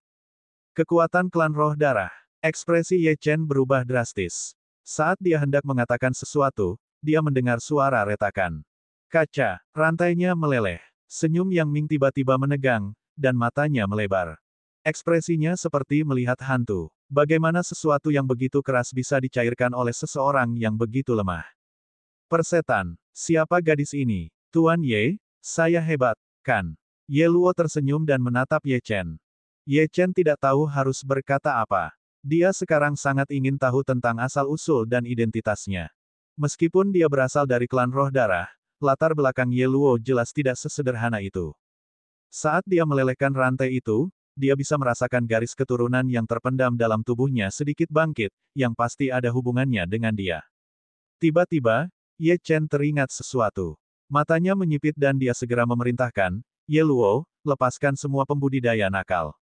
Kekuatan klan roh darah. Ekspresi Ye Chen berubah drastis. Saat dia hendak mengatakan sesuatu, dia mendengar suara retakan. Kaca, rantainya meleleh. Senyum Yang Ming tiba-tiba menegang, dan matanya melebar. Ekspresinya seperti melihat hantu. Bagaimana sesuatu yang begitu keras bisa dicairkan oleh seseorang yang begitu lemah? Persetan, siapa gadis ini? Tuan Ye, saya hebat, kan? Ye Luo tersenyum dan menatap Ye Chen. Ye Chen tidak tahu harus berkata apa. Dia sekarang sangat ingin tahu tentang asal-usul dan identitasnya. Meskipun dia berasal dari klan roh darah, latar belakang Ye Luo jelas tidak sesederhana itu. Saat dia melelehkan rantai itu, dia bisa merasakan garis keturunan yang terpendam dalam tubuhnya sedikit bangkit, yang pasti ada hubungannya dengan dia. Tiba-tiba, Ye Chen teringat sesuatu. Matanya menyipit dan dia segera memerintahkan, Ye Luo, lepaskan semua pembudidaya nakal.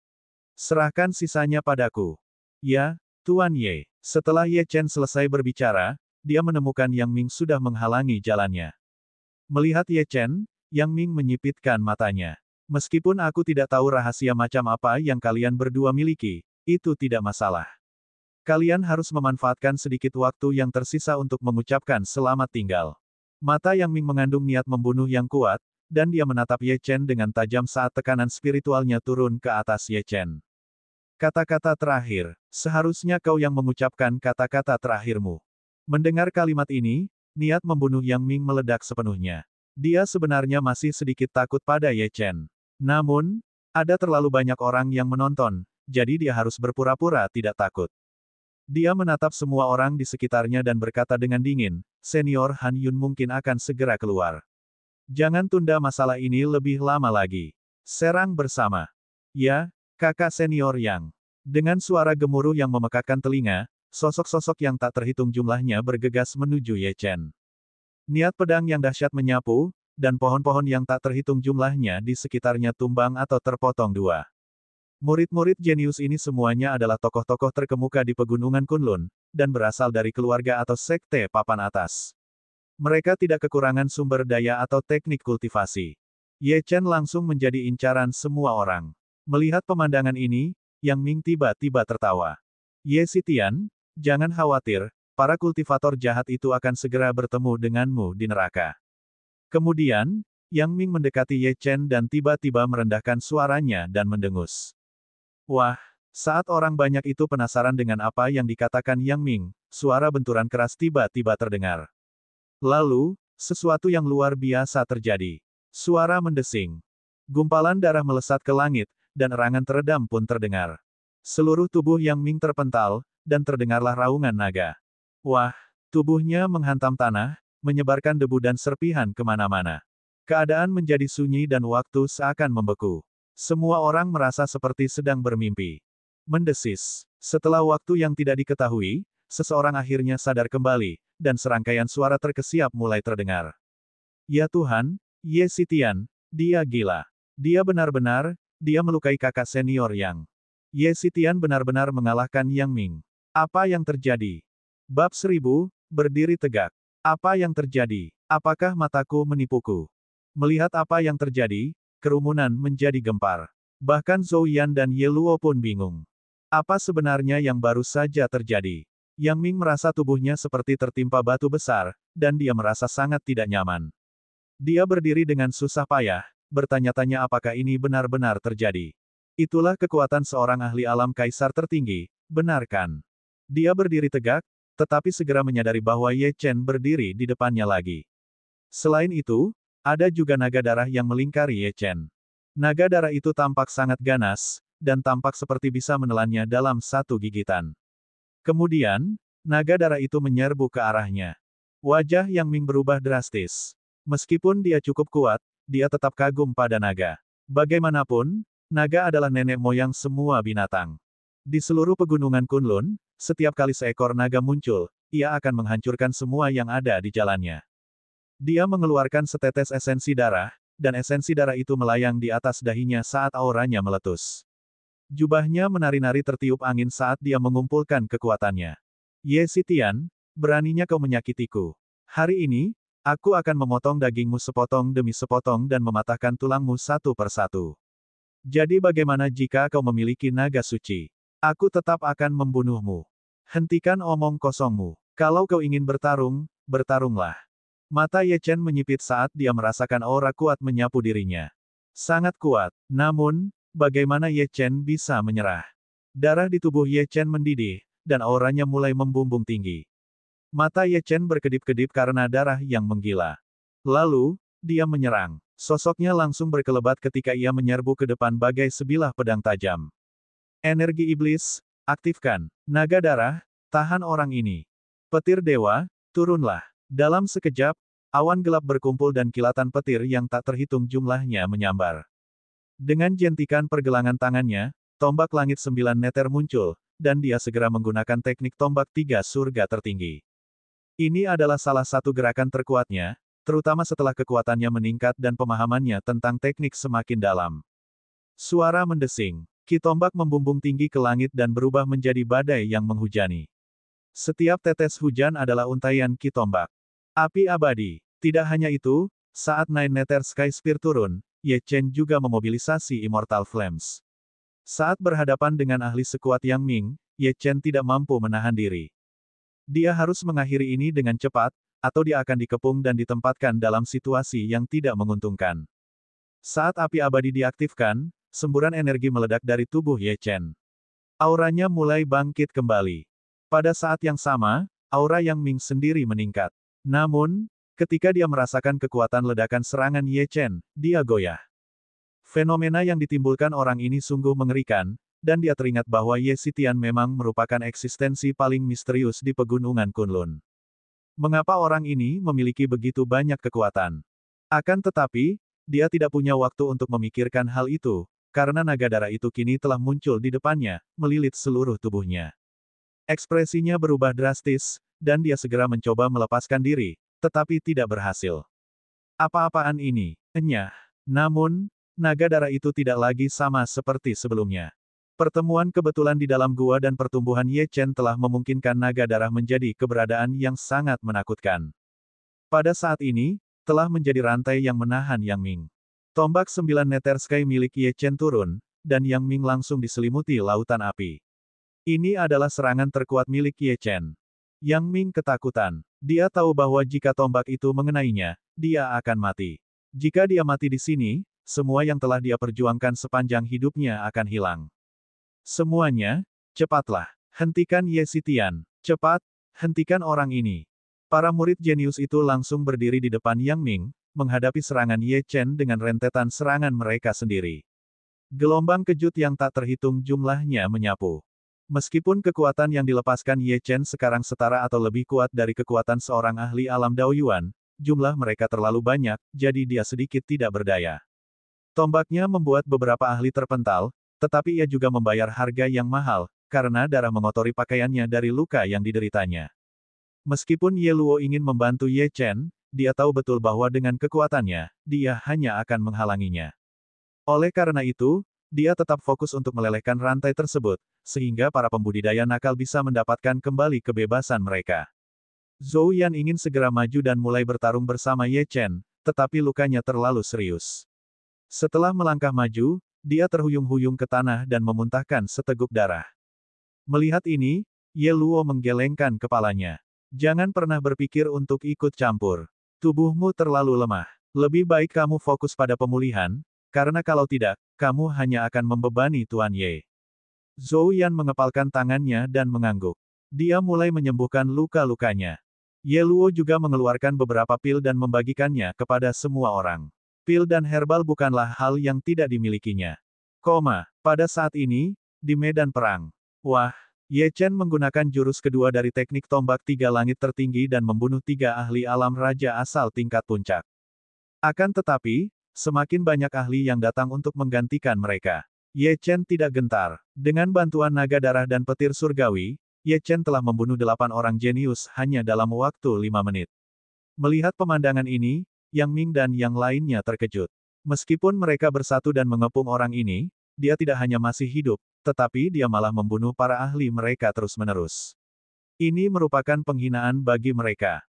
Serahkan sisanya padaku. Ya, Tuan Ye. Setelah Ye Chen selesai berbicara, dia menemukan Yang Ming sudah menghalangi jalannya. Melihat Ye Chen, Yang Ming menyipitkan matanya. Meskipun aku tidak tahu rahasia macam apa yang kalian berdua miliki, itu tidak masalah. Kalian harus memanfaatkan sedikit waktu yang tersisa untuk mengucapkan selamat tinggal. Mata Yang Ming mengandung niat membunuh yang kuat, dan dia menatap Ye Chen dengan tajam saat tekanan spiritualnya turun ke atas Ye Chen. Kata-kata terakhir, seharusnya kau yang mengucapkan kata-kata terakhirmu. Mendengar kalimat ini, niat membunuh Yang Ming meledak sepenuhnya. Dia sebenarnya masih sedikit takut pada Ye Chen. Namun, ada terlalu banyak orang yang menonton, jadi dia harus berpura-pura tidak takut. Dia menatap semua orang di sekitarnya dan berkata dengan dingin, Senior Han Yun mungkin akan segera keluar. Jangan tunda masalah ini lebih lama lagi. Serang bersama. Ya, kakak senior Yang. Dengan suara gemuruh yang memekakkan telinga, sosok-sosok yang tak terhitung jumlahnya bergegas menuju Ye Chen. Niat pedang yang dahsyat menyapu, dan pohon-pohon yang tak terhitung jumlahnya di sekitarnya tumbang atau terpotong dua. Murid-murid jenius ini semuanya adalah tokoh-tokoh terkemuka di Pegunungan Kunlun, dan berasal dari keluarga atau sekte papan atas. Mereka tidak kekurangan sumber daya atau teknik kultivasi. Ye Chen langsung menjadi incaran semua orang. Melihat pemandangan ini, Yang Ming tiba-tiba tertawa. Ye Xitian, jangan khawatir, para kultivator jahat itu akan segera bertemu denganmu di neraka. Kemudian, Yang Ming mendekati Ye Chen dan tiba-tiba merendahkan suaranya dan mendengus. Wah, saat orang banyak itu penasaran dengan apa yang dikatakan Yang Ming, suara benturan keras tiba-tiba terdengar. Lalu, sesuatu yang luar biasa terjadi. Suara mendesing. Gumpalan darah melesat ke langit, dan erangan teredam pun terdengar. Seluruh tubuh Yang Ming terpental, dan terdengarlah raungan naga. Wah, tubuhnya menghantam tanah, menyebarkan debu dan serpihan kemana-mana. Keadaan menjadi sunyi dan waktu seakan membeku. Semua orang merasa seperti sedang bermimpi. Mendesis. Setelah waktu yang tidak diketahui, seseorang akhirnya sadar kembali, dan serangkaian suara terkesiap mulai terdengar. Ya Tuhan, Ye Xitian, dia gila. Dia melukai kakak senior Yang. Ye Xitian benar-benar mengalahkan Yang Ming. Apa yang terjadi? Bab 1000, berdiri tegak. Apa yang terjadi? Apakah mataku menipuku? Melihat apa yang terjadi, kerumunan menjadi gempar. Bahkan Zhou Yan dan Ye Luo pun bingung. Apa sebenarnya yang baru saja terjadi? Yang Ming merasa tubuhnya seperti tertimpa batu besar, dan dia merasa sangat tidak nyaman. Dia berdiri dengan susah payah, bertanya-tanya apakah ini benar-benar terjadi. Itulah kekuatan seorang ahli alam kaisar tertinggi, benar kan? Dia berdiri tegak, tetapi segera menyadari bahwa Ye Chen berdiri di depannya lagi. Selain itu, ada juga naga darah yang melingkari Ye Chen. Naga darah itu tampak sangat ganas, dan tampak seperti bisa menelannya dalam satu gigitan. Kemudian, naga darah itu menyerbu ke arahnya. Wajah Yang Ming berubah drastis. Meskipun dia cukup kuat, dia tetap kagum pada naga. Bagaimanapun, naga adalah nenek moyang semua binatang. Di seluruh pegunungan Kunlun, setiap kali seekor naga muncul, ia akan menghancurkan semua yang ada di jalannya. Dia mengeluarkan setetes esensi darah, dan esensi darah itu melayang di atas dahinya saat auranya meletus. Jubahnya menari-nari tertiup angin saat dia mengumpulkan kekuatannya. Ye Xitian, beraninya kau menyakitiku. Hari ini, aku akan memotong dagingmu sepotong demi sepotong dan mematahkan tulangmu satu persatu. Jadi bagaimana jika kau memiliki naga suci? Aku tetap akan membunuhmu. Hentikan omong kosongmu. Kalau kau ingin bertarung, bertarunglah. Mata Ye Chen menyipit saat dia merasakan aura kuat menyapu dirinya. Sangat kuat. Namun, bagaimana Ye Chen bisa menyerah? Darah di tubuh Ye Chen mendidih, dan auranya mulai membumbung tinggi. Mata Ye Chen berkedip-kedip karena darah yang menggila. Lalu, dia menyerang. Sosoknya langsung berkelebat ketika ia menyerbu ke depan bagai sebilah pedang tajam. Energi iblis, aktifkan. Naga darah, tahan orang ini. Petir dewa, turunlah. Dalam sekejap, awan gelap berkumpul dan kilatan petir yang tak terhitung jumlahnya menyambar. Dengan jentikan pergelangan tangannya, tombak langit 9 meter muncul, dan dia segera menggunakan teknik tombak 3 surga tertinggi. Ini adalah salah satu gerakan terkuatnya, terutama setelah kekuatannya meningkat dan pemahamannya tentang teknik semakin dalam. Suara mendesing. Ki tombak membumbung tinggi ke langit dan berubah menjadi badai yang menghujani. Setiap tetes hujan adalah untaian ki tombak. Api abadi. Tidak hanya itu, saat Nine Nether Sky Spear turun, Ye Chen juga memobilisasi Immortal Flames. Saat berhadapan dengan ahli sekuat Yang Ming, Ye Chen tidak mampu menahan diri. Dia harus mengakhiri ini dengan cepat, atau dia akan dikepung dan ditempatkan dalam situasi yang tidak menguntungkan. Saat api abadi diaktifkan, semburan energi meledak dari tubuh Ye Chen. Auranya mulai bangkit kembali. Pada saat yang sama, aura Yang Ming sendiri meningkat. Namun, ketika dia merasakan kekuatan ledakan serangan Ye Chen, dia goyah. Fenomena yang ditimbulkan orang ini sungguh mengerikan, dan dia teringat bahwa Ye Xitian memang merupakan eksistensi paling misterius di pegunungan Kunlun. Mengapa orang ini memiliki begitu banyak kekuatan? Akan tetapi, dia tidak punya waktu untuk memikirkan hal itu, karena naga darah itu kini telah muncul di depannya, melilit seluruh tubuhnya. Ekspresinya berubah drastis, dan dia segera mencoba melepaskan diri, tetapi tidak berhasil. Apa-apaan ini? Enyah. Namun, naga darah itu tidak lagi sama seperti sebelumnya. Pertemuan kebetulan di dalam gua dan pertumbuhan Ye Chen telah memungkinkan naga darah menjadi keberadaan yang sangat menakutkan. Pada saat ini, telah menjadi rantai yang menahan Yang Ming. Tombak 9 Nether Sky milik Ye Chen turun, dan Yang Ming langsung diselimuti lautan api. Ini adalah serangan terkuat milik Ye Chen. Yang Ming ketakutan. Dia tahu bahwa jika tombak itu mengenainya, dia akan mati. Jika dia mati di sini, semua yang telah dia perjuangkan sepanjang hidupnya akan hilang. Semuanya, cepatlah. Hentikan Ye Xitian. Cepat, hentikan orang ini. Para murid jenius itu langsung berdiri di depan Yang Ming, menghadapi serangan Ye Chen dengan rentetan serangan mereka sendiri. Gelombang kejut yang tak terhitung jumlahnya menyapu. Meskipun kekuatan yang dilepaskan Ye Chen sekarang setara atau lebih kuat dari kekuatan seorang ahli alam Daoyuan, jumlah mereka terlalu banyak, jadi dia sedikit tidak berdaya. Tombaknya membuat beberapa ahli terpental, tetapi ia juga membayar harga yang mahal, karena darah mengotori pakaiannya dari luka yang dideritanya. Meskipun Ye Luo ingin membantu Ye Chen, dia tahu betul bahwa dengan kekuatannya, dia hanya akan menghalanginya. Oleh karena itu, dia tetap fokus untuk melelehkan rantai tersebut, sehingga para pembudidaya nakal bisa mendapatkan kembali kebebasan mereka. Zhou Yan ingin segera maju dan mulai bertarung bersama Ye Chen, tetapi lukanya terlalu serius. Setelah melangkah maju, dia terhuyung-huyung ke tanah dan memuntahkan seteguk darah. Melihat ini, Ye Luo menggelengkan kepalanya. Jangan pernah berpikir untuk ikut campur. Tubuhmu terlalu lemah. Lebih baik kamu fokus pada pemulihan, karena kalau tidak, kamu hanya akan membebani Tuan Ye. Zhou Yan mengepalkan tangannya dan mengangguk. Dia mulai menyembuhkan luka-lukanya. Ye Luo juga mengeluarkan beberapa pil dan membagikannya kepada semua orang. Pil dan herbal bukanlah hal yang tidak dimilikinya. Pada saat ini, di medan perang. Wah, Ye Chen menggunakan jurus kedua dari teknik tombak tiga langit tertinggi dan membunuh tiga ahli alam raja asal tingkat puncak. Akan tetapi, semakin banyak ahli yang datang untuk menggantikan mereka. Ye Chen tidak gentar. Dengan bantuan naga darah dan petir surgawi, Ye Chen telah membunuh 8 orang jenius hanya dalam waktu 5 menit. Melihat pemandangan ini, Yang Ming dan yang lainnya terkejut. Meskipun mereka bersatu dan mengepung orang ini, dia tidak hanya masih hidup, tetapi dia malah membunuh para ahli mereka terus-menerus. Ini merupakan penghinaan bagi mereka.